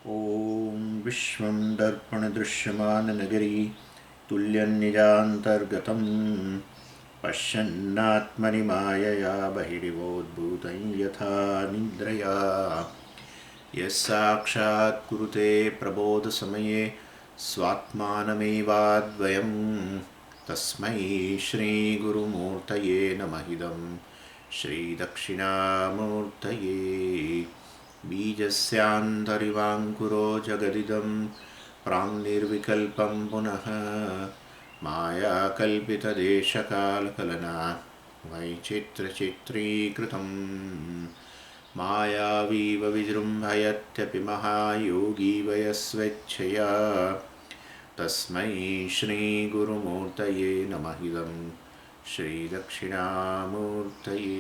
ॐ विश्वं दर्पणदृश्यमाननगरी तुल्यन्निजान्तर्गतं पश्यन्नात्मनि मायया बहिरिवोद्भूतं यथा निद्रया यः साक्षात् कुरुते प्रबोधसमये स्वात्मानमेवाद्वयं तस्मै श्रीगुरुमूर्तये नमः इदं श्रीदक्षिणामूर्तये। बीजस्यान्तरिवाङ्कुरो जगदिदं प्राङ्निर्विकल्पं पुनः मायाकल्पितदेशकालकलना वैचित्र्यचित्रीकृतं मायावीव विजृम्भयत्यपि महायोगी वयस्वेच्छया तस्मै श्रीगुरुमूर्तये नमः इदं श्रीदक्षिणामूर्तये।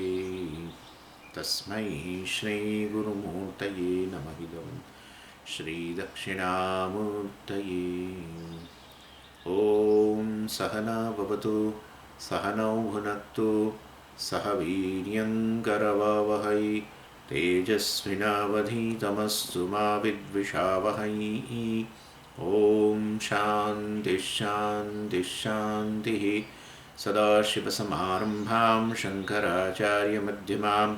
तस्मै श्रीगुरुमूर्तये नमः इदं श्रीदक्षिणामूर्तये। ॐ सहना भवतु सहनौ भुनक्तु सह वीर्यङ्करवावहै तेजस्विनावधीतमस्तु मा विद्विषावहै। ॐ शान्तिः शान्तिः शान्तिः। सदाशिवसमारम्भां शङ्कराचार्यमध्यमाम्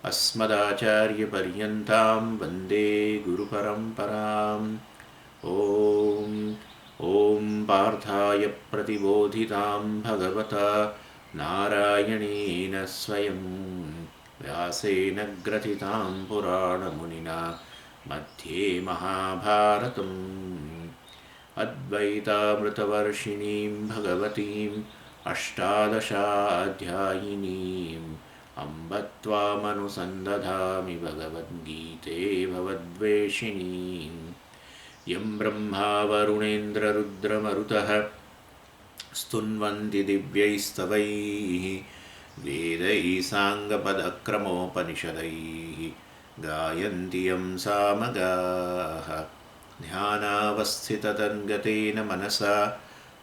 अस्मदाचार्यपर्यन्तां वन्दे गुरुपरम्पराम्। ॐ पार्थाय प्रतिबोधितां भगवता नारायणेन स्वयं व्यासेन ग्रथितां पुराणमुनिना मध्ये महाभारतम् अद्वैतामृतवर्षिणीं भगवतीम् अष्टादशाध्यायिनीम् अम्ब त्वामनुसन्दधामि भगवद्गीते भवद्वेषिणीम्। यं ब्रह्मा वरुणेन्द्ररुद्रमरुतः स्तुन्वन्ति दिव्यैस्तवैः वेदैः साङ्गपदक्रमोपनिषदैः गायन्ति यं सामगाः। ध्यानावस्थिततन्गतेन मनसा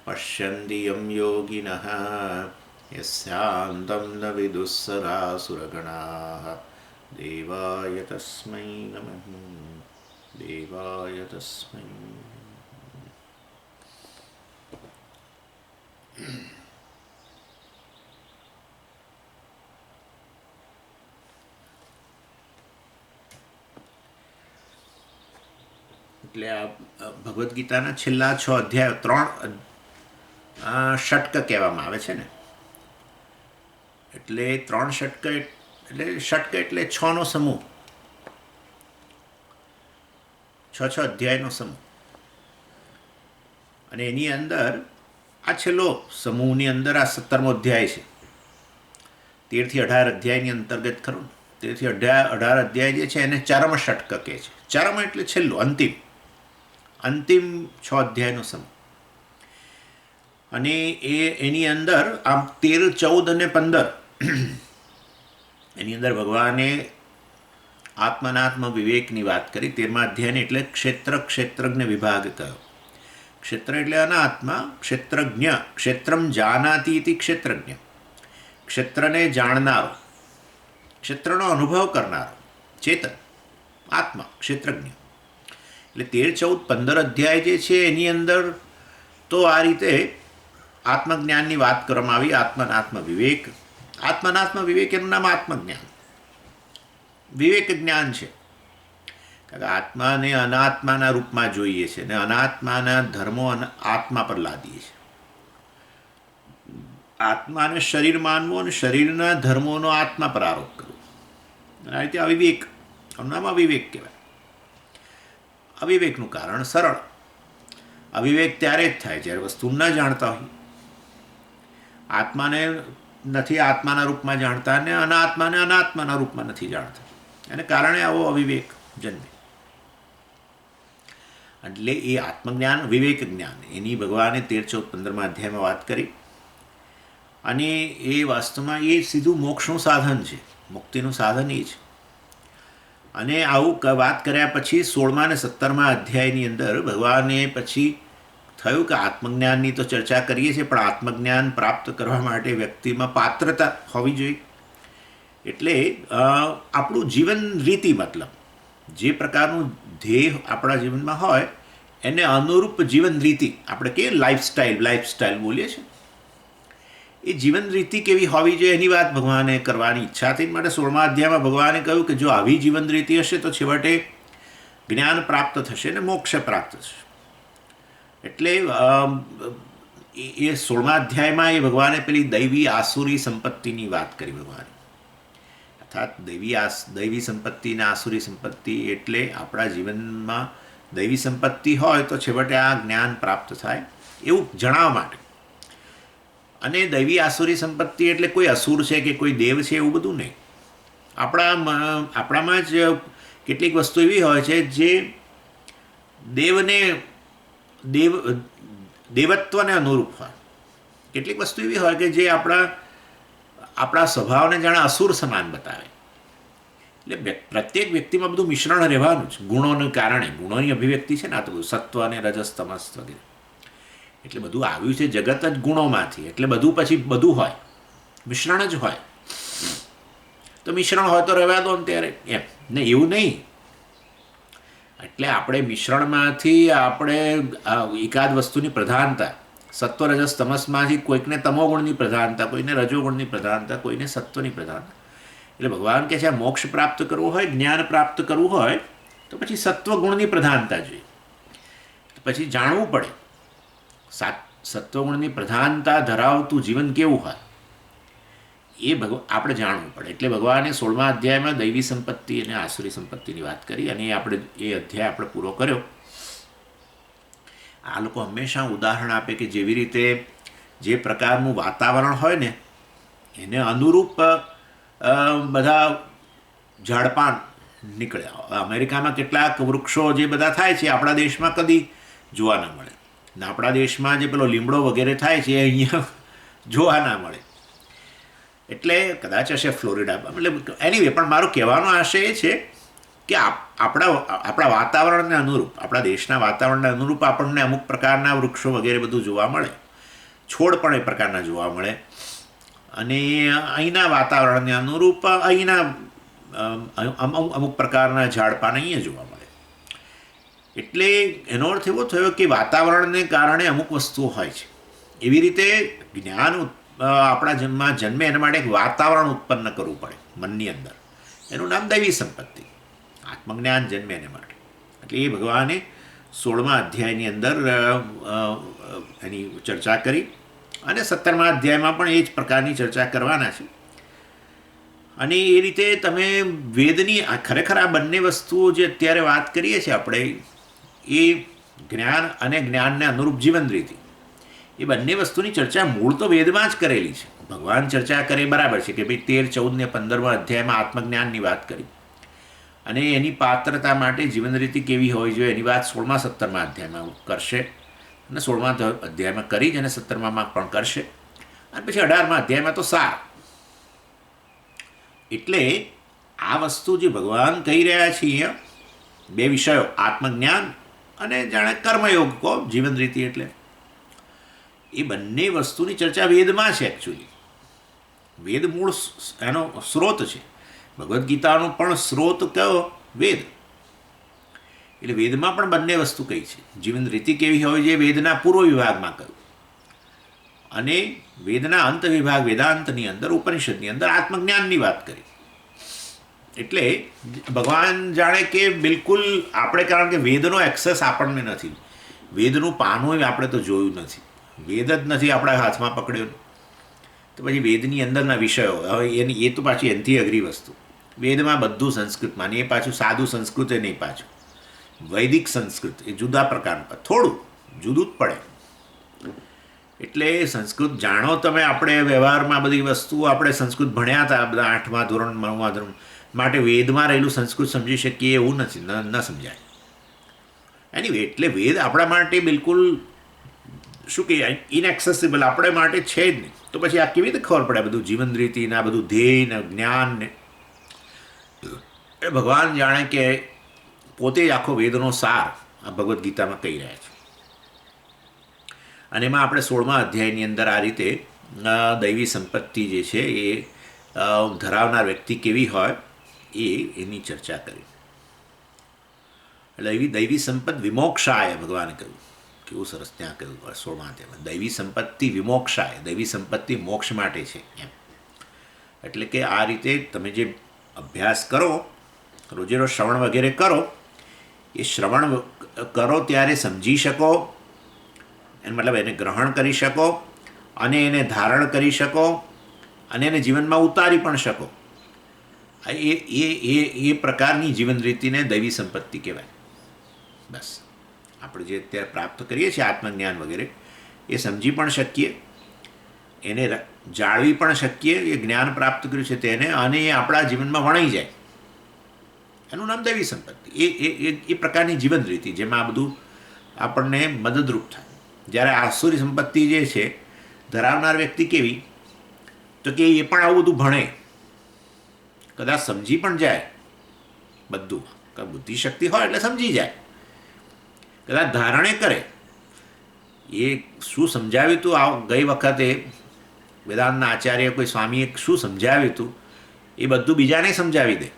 पश्यन्ति यं योगिनः यस्यान्तं न विदुःसरासुरगणाः। देवाय तस्मै नमः देवाय तस्मै। એટલે આ ભગવદ્ ગીતાના છેલ્લા 6 અધ્યાય 3 ષટક કહેવામાં આવે છે ને, એટલે 3 ષટક એટલે ષટક એટલે 6નો સમૂહ, 6 અધ્યાયનો સમૂહ. અને એની અંદર આ છેલ્લો સમૂહની અંદર આ 17મો અધ્યાય છે. 13 થી 18 અધ્યાયની અંતર્ગત ખરું. 13 થી 18 અધ્યાય જે છે એને ચરમ ષટક કહે છે. ચરમ એટલે છેલ્લું, અંતિમ 6 અધ્યાયનો સમૂહ. અને એની અંદર આમ 13, 14 અને 15 એની અંદર ભગવાને આત્મનાત્મ વિવેકની વાત કરી. 13મા અધ્યાયને એટલે ક્ષેત્રજ્ઞ વિભાગ કહ્યો. ક્ષેત્ર એટલે અનાત્મા, ક્ષેત્રજ્ઞ, ક્ષેત્રમ જાનાતિ ઇતિ ક્ષેત્રજ્ઞ, ક્ષેત્રને જાણનારો, ક્ષેત્રનો અનુભવ કરનારો, ચેતન, આત્મા, ક્ષેત્રજ્ઞ. એટલે 13, 14, 15 અધ્યાય જે છે એની અંદર તો આ રીતે આત્મજ્ઞાનની વાત કરવામાં આવી. આત્મનાત્મ વિવેક એનું નામ આત્મજ્ઞાન, વિવેક જ્ઞાન છે. કારણ કે આત્માને અનાત્માના રૂપમાં જોઈએ છે ને અનાત્માના ધર્મો આત્મા પર લાદીએ છીએ. આત્માને શરીર માનવું અને શરીરના ધર્મોનો આત્મા પર આરોપ કરવો, આ રીતે અવિવેક, આનું નામ અવિવેક કહેવાય. અવિવેકનું કારણ સરળ. અવિવેક ત્યારે જ થાય જ્યારે વસ્તુ ન જાણતા હોય. આત્માને નથી આત્માના રૂપમાં જાણતા અને અનાત્માને અનાત્માના રૂપમાં નથી જાણતા, એને કારણે આવો અવિવેક જન્મે. એટલે એ આત્મજ્ઞાન, વિવેક જ્ઞાન, એની ભગવાને 13, 14, 15મા અધ્યાયમાં વાત કરી. અને એ વાસ્તવમાં એ સીધું મોક્ષનું સાધન છે, મુક્તિનું સાધન એ છે. અને આવું વાત કર્યા પછી 16મા અને 17મા અધ્યાયની અંદર ભગવાને પછી થયું કે આત્મજ્ઞાનની તો ચર્ચા કરીએ છીએ, પણ આત્મજ્ઞાન પ્રાપ્ત કરવા માટે વ્યક્તિમાં પાત્રતા હોવી જોઈએ. એટલે આપણું જીવન રીતિ, મતલબ જે પ્રકારનું ધ્યેય આપણા જીવનમાં હોય એને અનુરૂપ જીવન રીતિ, આપણે કે લાઈફસ્ટાઈલ બોલીએ છીએ, એ જીવન રીતિ કેવી હોવી જોઈએ એની વાત ભગવાને કરવાની ઈચ્છા થઈ. માટે 16મા અધ્યાયમાં ભગવાને કહ્યું કે જો આવી જીવન રીતિ હશે તો છેવટે જ્ઞાન પ્રાપ્ત થશે અને મોક્ષ પ્રાપ્ત થશે. એટલે એ 16મા અધ્યાયમાં એ ભગવાને પેલી દૈવી આસુરી સંપત્તિની વાત કરી ભગવાને. અર્થાત દૈવી સંપત્તિ અને આસુરી સંપત્તિ એટલે આપણા જીવનમાં દૈવી સંપત્તિ હોય તો છેવટે આ જ્ઞાન પ્રાપ્ત થાય એવું જણાવવા માટે. અને દૈવી આસુરી સંપત્તિ એટલે કોઈ અસુર છે કે કોઈ દેવ છે એવું બધું નહીં. આપણામાં જ કેટલીક વસ્તુ એવી હોય છે જે દેવત્વને અનુરૂપ હોય. કેટલીક વસ્તુ એવી હોય કે જે આપણા સ્વભાવને જાણે અસુર સમાન બતાવે. એટલે પ્રત્યેક વ્યક્તિમાં બધું મિશ્રણ રહેવાનું જ, ગુણોને કારણે. ગુણોની અભિવ્યક્તિ છે ને આ તો સત્વ અને રજસ તમસ વગેરે. એટલે બધું આવ્યું છે જગત જ ગુણોમાંથી, એટલે બધું પછી બધું હોય, મિશ્રણ જ હોય. તો મિશ્રણ હોય તો રહેવા દો ને ત્યારે એમ ને, એવું નહીં. એટલે આપણે મિશ્રણમાંથી આપણે એકાદ વસ્તુની પ્રધાનતા, સત્વ રજસ તમસમાંથી કોઈકને તમોગુણની પ્રધાનતા, કોઈને રજોગુણની પ્રધાનતા, કોઈને સત્વની પ્રધાનતા. એટલે ભગવાન કહે છે આ મોક્ષ પ્રાપ્ત કરવું હોય, જ્ઞાન પ્રાપ્ત કરવું હોય તો પછી સત્વગુણની પ્રધાનતા જોઈએ. પછી જાણવું પડે સત્વગુણની પ્રધાનતા ધરાવતું જીવન કેવું હોય એ આપણે જાણવું પડે. એટલે ભગવાને 16મા અધ્યાયમાં દૈવી સંપત્તિ અને આસુરી સંપત્તિની વાત કરી અને એ અધ્યાય આપણે પૂરો કર્યો. આ લોકો હંમેશા ઉદાહરણ આપે કે જેવી રીતે જે પ્રકારનું વાતાવરણ હોય ને એને અનુરૂપ બધા ઝાડપાન નીકળ્યા. અમેરિકામાં કેટલાક વૃક્ષો જે બધા થાય છે આપણા દેશમાં કદી જોવા ન મળે. ને આપણા દેશમાં જે પેલો લીમડો વગેરે થાય છે એ અહીંયા જોવા ના મળે. એટલે કદાચ હશે ફ્લોરિડામાં. એટલે એનીવે, પણ મારો કહેવાનો આશય એ છે કે આપણા વાતાવરણને અનુરૂપ, આપણા દેશના વાતાવરણને અનુરૂપ આપણને અમુક પ્રકારના વૃક્ષો વગેરે બધું જોવા મળે, છોડ પણ એ પ્રકારના જોવા મળે. અને અહીંના વાતાવરણને અનુરૂપ અહીંના અમુક પ્રકારના ઝાડપાન અહીંયા જોવા મળે. એટલે એનો અર્થ એવો થયો કે વાતાવરણને કારણે અમુક વસ્તુઓ હોય છે. એવી રીતે જ્ઞાન આપણા જન્મે એના માટે એક વાતાવરણ ઉત્પન્ન કરવું પડે મનની અંદર. એનું નામ દૈવી સંપત્તિ, આત્મજ્ઞાન જન્મે એને માટે. એટલે એ ભગવાને 16મા અધ્યાયની અંદર એની ચર્ચા કરી અને 17મા અધ્યાયમાં પણ એ જ પ્રકારની ચર્ચા કરવાના છે. અને એ રીતે તમે વેદની ખરેખર આ બંને વસ્તુઓ જે અત્યારે વાત કરીએ છીએ આપણે, એ જ્ઞાન અને જ્ઞાનને અનુરૂપ જીવન રીતિ, એ બંને વસ્તુની ચર્ચા મૂળ તો વેદમાં જ કરેલી છે. ભગવાન ચર્ચા કરે બરાબર છે કે ભાઈ 13, 14 ને 15મા અધ્યાયમાં આત્મજ્ઞાનની વાત કરી અને એની પાત્રતા માટે જીવન રીતિ કેવી હોવી જોઈએ એની વાત 16મા 17મા અધ્યાયમાં કરશે અને 16મા અધ્યાયમાં કરી જ અને 17મામાં પણ કરશે. અને પછી 18મા અધ્યાયમાં તો સાર. એટલે આ વસ્તુ જે ભગવાન કહી રહ્યા છે અહીંયા, બે વિષયો, આત્મજ્ઞાન અને જાણે કર્મયોગ કહો, જીવન રીતિ, એટલે એ બંને વસ્તુની ચર્ચા વેદમાં છે. એકચ્યુઅલી વેદ મૂળ એનો સ્ત્રોત છે. ભગવદ્ ગીતાનો પણ સ્ત્રોત કયો? વેદ. એટલે વેદમાં પણ બંને વસ્તુ કહી છે. જીવન રીતિ કેવી હોય છે વેદના પૂર્વ વિભાગમાં કહ્યું, અને વેદના અંત વિભાગ વેદાંતની અંદર, ઉપનિષદની અંદર આત્મજ્ઞાનની વાત કરી. એટલે ભગવાન જાણે કે બિલકુલ આપણે, કારણ કે વેદનો એક્સેસ આપણને નથી, વેદનું પાનું આપણે તો જોયું નથી, વેદ જ નથી આપણા હાથમાં પકડ્યો, તો પછી વેદની અંદરના વિષયો, હવે એ તો પાછી એનાથી અઘરી વસ્તુ. વેદમાં બધું સંસ્કૃતમાં, ને એ પાછું સાદું સંસ્કૃત એ નહીં, પાછું વૈદિક સંસ્કૃત, એ જુદા પ્રકારનું, થોડું જુદું જ પડે. એટલે સંસ્કૃત જાણો તમે. આપણે વ્યવહારમાં બધી વસ્તુઓ આપણે સંસ્કૃત ભણ્યા હતા બધા 8મા ધોરણ 9મા ધોરણ, માટે વેદમાં રહેલું સંસ્કૃત સમજી શકીએ એવું નથી, ન સમજાય. એની એટલે વેદ આપણા માટે બિલકુલ શું કહેવાય, ઇનએક્સેસિબલ આપણે માટે છે જ નહીં. તો પછી આ કેવી રીતે ખબર પડે બધું જીવન રીતિને, આ બધું ધ્યેય ને જ્ઞાનને? એ ભગવાન જાણે કે પોતે જ આખો વેદનો સાર આ ભગવદ્ ગીતામાં કહી રહ્યા છે. અને એમાં આપણે 16મા અધ્યાયની અંદર આ રીતે દૈવી સંપત્તિ જે છે એ ધરાવનાર વ્યક્તિ કેવી હોય એની ચર્ચા કરી. એટલે એવી દૈવી સંપત્તિ વિમોક્ષાય ભગવાને કહ્યું. કેવું સરસ ત્યાં કહ્યું 16મા અધ્યાયમાં, દૈવી સંપત્તિ વિમોક્ષાય, દૈવી સંપત્તિ મોક્ષ માટે છે એમ. એટલે કે આ રીતે તમે જે અભ્યાસ કરો, રોજે રોજ શ્રવણ વગેરે કરો, એ શ્રવણ કરો ત્યારે સમજી શકો, એને મતલબ એને ગ્રહણ કરી શકો અને એને ધારણ કરી શકો અને એને જીવનમાં ઉતારી પણ શકો. એ એ એ એ પ્રકારની જીવન રીતિને દૈવી સંપત્તિ કહેવાય. બસ આપણે જે અત્યારે પ્રાપ્ત કરીએ છીએ આત્મજ્ઞાન વગેરે, એ સમજી પણ શકીએ, એને જાળવી પણ શકીએ, એ જ્ઞાન પ્રાપ્ત કર્યું છે તેને, અને એ આપણા જીવનમાં વણાઈ જાય, એનું નામ દૈવી સંપત્તિ. એ પ્રકારની જીવન રીતિ જેમાં આ બધું આપણને મદદરૂપ થાય. જ્યારે આસુરી સંપત્તિ જે છે ધરાવનાર વ્યક્તિ કેવી, તો કે એ પણ આવું બધું ભણે, કદાચ સમજી પણ જાય બધું, બુદ્ધિ શક્તિ હોય એટલે સમજી જાય, કદાચ ધારણે કરે. એ શું સમજાવ્યું હતું આ ગઈ વખતે વેદાંતના આચાર્ય કોઈ સ્વામીએ શું સમજાવ્યું હતું, એ બધું બીજાને સમજાવી દે,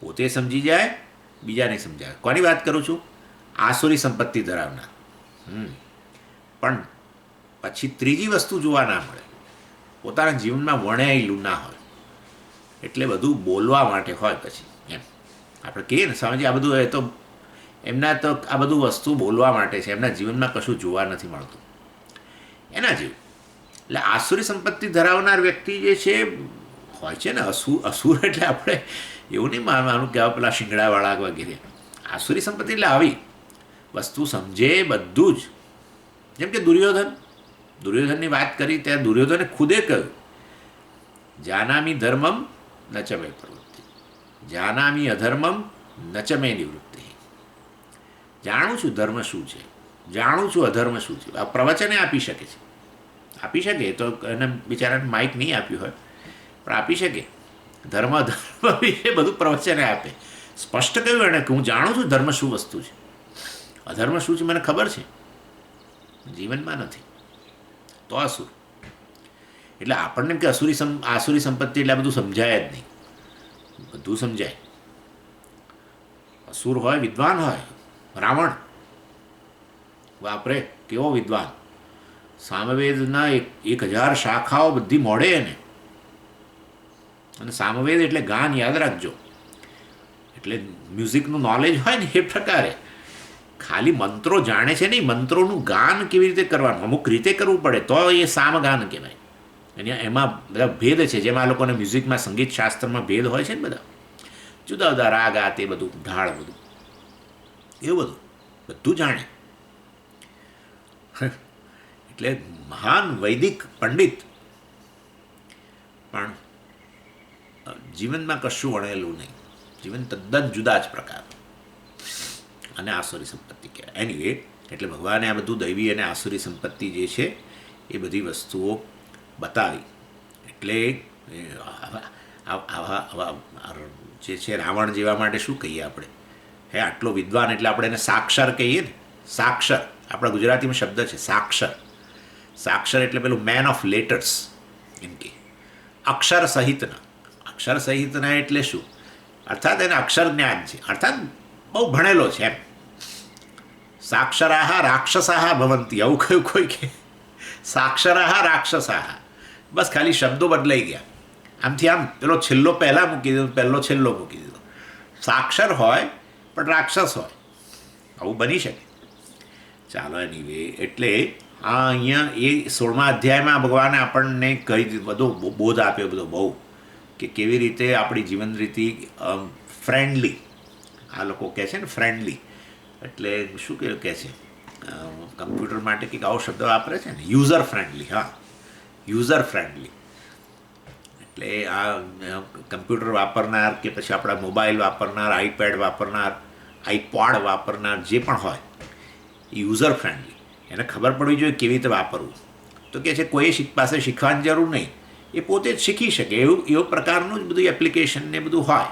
પોતે સમજી જાય, બીજાને સમજાવે. કોની વાત કરું છું? આસુરી સંપત્તિ ધરાવનાર. પણ પછી ત્રીજી વસ્તુ જોવા ના મળે, પોતાના જીવનમાં વણાયેલું ના હોય, એટલે બધું બોલવા માટે હોય. પછી એમ આપણે કહીએ ને સ્વામીજી આ બધું, એ તો એમના તો આ બધું વસ્તુ બોલવા માટે છે, એમના જીવનમાં કશું જોવા નથી મળતું એના જેવું. એટલે આસુરી સંપત્તિ ધરાવનાર વ્યક્તિ જે છે હોય છે ને, અસુર એટલે આપણે એવું નહીં માનવાનું કે પેલા શિંગડાવાળા વગેરે. આસુરી સંપત્તિ એટલે આવી વસ્તુ સમજે બધું જ. જેમ કે દુર્યોધનની વાત કરી ત્યારે દુર્યોધને ખુદે કહ્યું, જાનામી ધર્મમ ન ચ મે પ્રવૃત્તિ, જાનામી અધર્મમ ન ચ મે નિવૃત્તિ. જાણું છું ધર્મ શું છે, જાણું છું અધર્મ શું છે. આ પ્રવચને આપી શકે છે, આપી શકે, તો એને બિચારાને માઇક નહીં આપ્યું હોય પણ આપી શકે. ધર્મ વિશે બધું પ્રવચને આપે. સ્પષ્ટ કહ્યું એણે કે હું જાણું છું ધર્મ શું વસ્તુ છે, અધર્મ શું છે મને ખબર છે, જીવનમાં નથી. તો અસુર એટલે આપણને એમ કે આસુરી સંપત્તિ એટલે આ બધું સમજાય જ નહીં. બધું સમજાય. અસુર હોય, વિદ્વાન હોય, રાવણ બાપરે કેવો વિદ્વાન, સામવેદના 1000 શાખાઓ બધી મોડે એને. અને સામવેદ એટલે ગાન, યાદ રાખજો. એટલે મ્યુઝિકનું નોલેજ હોય ને એ પ્રકારે. ખાલી મંત્રો જાણે છે નહીં, મંત્રોનું ગાન કેવી રીતે કરવાનું, અમુક રીતે કરવું પડે તો એ સામગાન કહેવાય. અને એમાં બધા ભેદ છે, જેમાં આ લોકોને મ્યુઝિકમાં, સંગીત શાસ્ત્રમાં ભેદ હોય છે ને, બધા જુદા જુદા રાગ, આ તે બધું ઢાળ, બધું એવું બધું જાણે. એટલે મહાન વૈદિક પંડિત, પણ જીવનમાં કશું વણેલું નહીં, જીવન તદ્દન જુદા જ પ્રકાર. અને આસુરી સંપત્તિ કહેવાય. એનીવે, એટલે ભગવાને આ બધું દૈવી અને આસુરી સંપત્તિ જે છે એ બધી વસ્તુઓ બતાવી. એટલે જે છે રાવણ જેવા માટે શું કહીએ આપણે, હે આટલો વિદ્વાન, એટલે આપણે એને સાક્ષર કહીએ ને. સાક્ષર આપણા ગુજરાતીમાં શબ્દ છે સાક્ષર. સાક્ષર એટલે પેલું મેન ઓફ લેટર્સ એમ કે, અક્ષર સહિતના. અક્ષર સહિતના એટલે શું? અર્થાત એને અક્ષર જ્ઞાન છે, અર્થાત બહુ ભણેલો છે એમ. સાક્ષરાહ રાક્ષસાહ ભવંતી, આવું કયું કોઈ કે સાક્ષરાહ રાક્ષસાહ, બસ ખાલી શબ્દો બદલાઈ ગયા. આમથી આમ પેલો છેલ્લો પહેલાં મૂકી દીધો, પહેલો છેલ્લો મૂકી દીધો. સાક્ષર હોય પણ રાક્ષસ હોય, આવું બની શકે. ચાલો એનીવે, એટલે આ અહીંયા એ 16મા અધ્યાયમાં ભગવાને આપણને કહી દીધું, બધો બોધ આપ્યો બધો બહુ, કે કેવી રીતે આપણી જીવન રીતિ ફ્રેન્ડલી. આ લોકો કહે છે ને ફ્રેન્ડલી, એટલે શું કહે છે કમ્પ્યુટર માટે કંઈક આવો શબ્દ વાપરે છે ને, યુઝર ફ્રેન્ડલી. હા, યુઝર ફ્રેન્ડલી. એટલે આ કમ્પ્યુટર વાપરનાર કે પછી આપણા મોબાઈલ વાપરનાર, આઈપેડ વાપરનાર, આઈપોડ વાપરનાર જે પણ હોય, યુઝર ફ્રેન્ડલી. એને ખબર પડવી જોઈએ કેવી રીતે વાપરવું. તો કહે છે કોઈ પાસે શીખવાની જરૂર નહીં, એ પોતે જ શીખી શકે એવું પ્રકારનું જ બધું એપ્લિકેશન ને બધું હોય.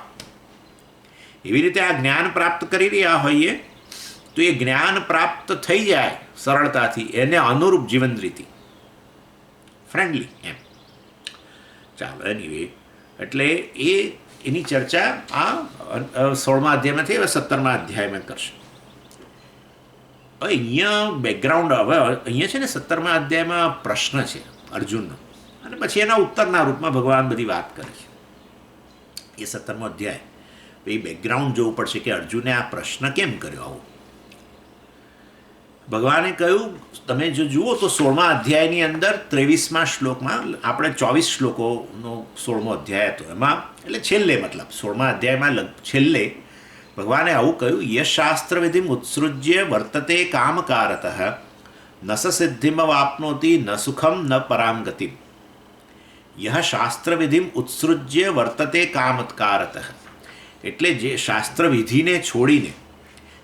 એવી રીતે આ જ્ઞાન પ્રાપ્ત કરી રહ્યા હોઈએ તો એ જ્ઞાન પ્રાપ્ત થઈ જાય સરળતાથી, એને અનુરૂપ જીવન રીતિ ફ્રેન્ડલી એમ. ચાલો એનીવે, એટલે એની ચર્ચા આ 16મા અધ્યાયમાંથી હવે 17મા અધ્યાયમાં કરશે. હવે અહીંયા બેકગ્રાઉન્ડ, હવે અહીંયા છે ને 17મા અધ્યાયમાં પ્રશ્ન છે અર્જુનનો, અને પછી એના ઉત્તરના રૂપમાં ભગવાન બધી વાત કરે છે. એ 17મો અધ્યાય, એ બેકગ્રાઉન્ડ જોવું પડશે કે અર્જુને આ પ્રશ્ન કેમ કર્યો આવો. ભગવાને કહ્યું, તમે જો જુઓ તો 16મા અધ્યાયની અંદર 23મા શ્લોકમાં, આપણે 24 શ્લોકોનો 16મો અધ્યાય હતો એમાં, એટલે છેલ્લે, મતલબ 16મા અધ્યાયમાં છેલ્લે ભગવાને આવું કહ્યું, યશાસ્ત્ર વિધિમ ઉત્સૃજ્ય વર્તતે કામકારતઃ ન સ સિદ્ધિમ વાપ્નોતિ ન સુખમ ન પરામ ગતિમ. યહ શાસ્ત્ર વિધિમ ઉત્સૃજ્ય વર્તતે કામકારતઃ, એટલે જે શાસ્ત્ર વિધિને છોડીને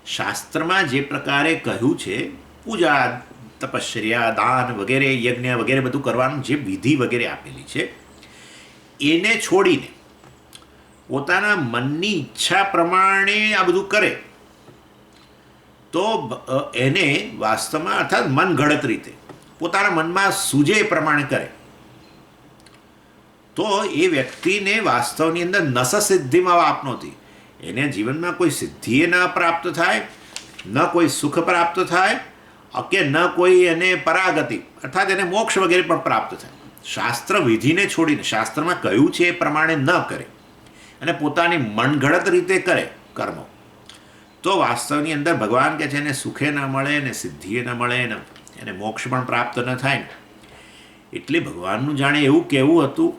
શાસ્ત્રમાં જે પ્રકારે કહ્યું છે, પૂજા, તપશ્ચર્યા, દાન વગેરે, યજ્ઞ વગેરે બધું કરવાનું જે વિધિ વગેરે આપેલી છે, એને છોડીને પોતાના મનની ઈચ્છા પ્રમાણે આ બધું કરે તો એને વાસ્તવમાં, અર્થાત મનગઢત રીતે પોતાના મનમાં સૂજે એ પ્રમાણે કરે તો એ વ્યક્તિને વાસ્તવની અંદર નસ સિદ્ધિમાં વાપનોતી, એને જીવનમાં કોઈ સિદ્ધિએ ન પ્રાપ્ત થાય, ન કોઈ સુખ પ્રાપ્ત થાય, કે ન કોઈ એને પરાગતિ, અર્થાત એને મોક્ષ વગેરે પણ પ્રાપ્ત થાય. શાસ્ત્ર વિધિને છોડીને શાસ્ત્રમાં કહ્યું છે એ પ્રમાણે ન કરે અને પોતાની મનગઢત રીતે કરે કર્મો, તો વાસ્તવની અંદર ભગવાન કહે છે એને સુખે ન મળે ને સિદ્ધિએ ન મળે ને એને મોક્ષ પણ પ્રાપ્ત ન થાય ને. એટલે ભગવાનનું જાણે એવું કહેવું હતું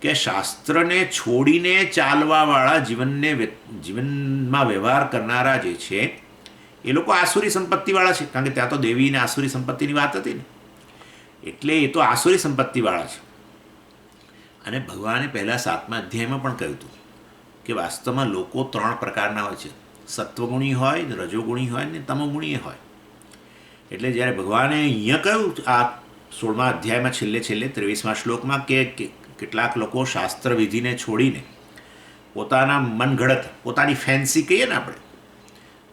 કે શાસ્ત્રને છોડીને ચાલવાવાળા જીવનમાં વ્યવહાર કરનારા જે છે એ લોકો આસુરી સંપત્તિવાળા છે, કારણ કે ત્યાં તો દેવીને આસુરી સંપત્તિની વાત હતી ને, એટલે એ તો આસુરી સંપત્તિવાળા છે. અને ભગવાને પહેલાં 7મા અધ્યાયમાં પણ કહ્યું હતું કે વાસ્તવમાં લોકો 3 પ્રકારના હોય છે, સત્વગુણી હોય, રજોગુણી હોય ને તમોગુણી હોય. એટલે જ્યારે ભગવાને અહીંયા કહ્યું આ 16મા અધ્યાયમાં છેલ્લે 23મા શ્લોકમાં કે કેટલાક લોકો શાસ્ત્ર વિધિને છોડીને પોતાના મનગઢત, પોતાની ફેન્સી કહીએ ને આપણે,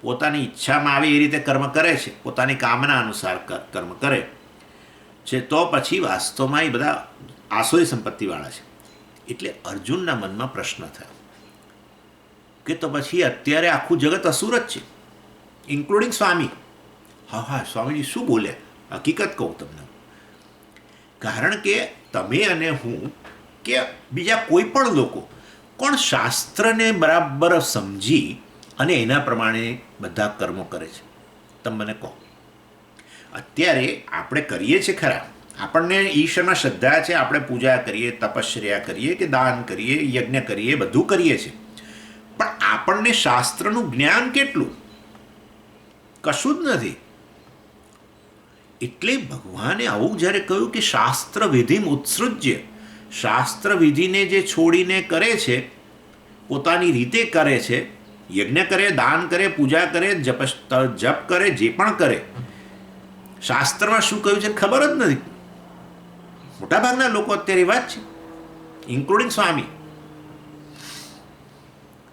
પોતાની ઈચ્છામાં આવે એ રીતે કર્મ કરે છે, પોતાની કામના અનુસાર કર્મ કરે છે, તો પછી વાસ્તવમાં એ બધા આસુરી સંપત્તિવાળા છે. એટલે અર્જુનના મનમાં પ્રશ્ન થયો કે તો પછી અત્યારે આખું જગત અસુર જ છે, ઇન્ક્લુડિંગ સ્વામી. હા, સ્વામીજી શું બોલ્યા, હકીકત કહું તમને, કારણ કે તમે અને હું કે બીજા કોઈ પણ લોકો કોણ શાસ્ત્રને બરાબર સમજી અને એના પ્રમાણે બધા કર્મો કરે છે? તમે મને કહો. અત્યારે આપણે કરીએ છીએ ખરા, આપણને ઈશ્વરમાં શ્રદ્ધા છે, આપણે પૂજા કરીએ, તપશ્ચર્યા કરીએ, કે દાન કરીએ, યજ્ઞ કરીએ, બધું કરીએ છીએ, પણ આપણને શાસ્ત્રનું જ્ઞાન કેટલું? કશું જ નથી. એટલે ભગવાને આવું જ્યારે કહ્યું કે શાસ્ત્ર વિધિમ ઉત્સૃજ્ય, શાસ્ત્ર વિધિને જે છોડીને કરે છે, પોતાની રીતે કરે છે, યજ્ઞ કરે, દાન કરે, પૂજા કરે, જપ કરે, જે પણ કરે, શાસ્ત્રમાં શું કહ્યું છે ખબર જ નથી. મોટાભાગના લોકો અત્યારે એવા જ છે, ઇન્ક્લુડિંગ સ્વામી.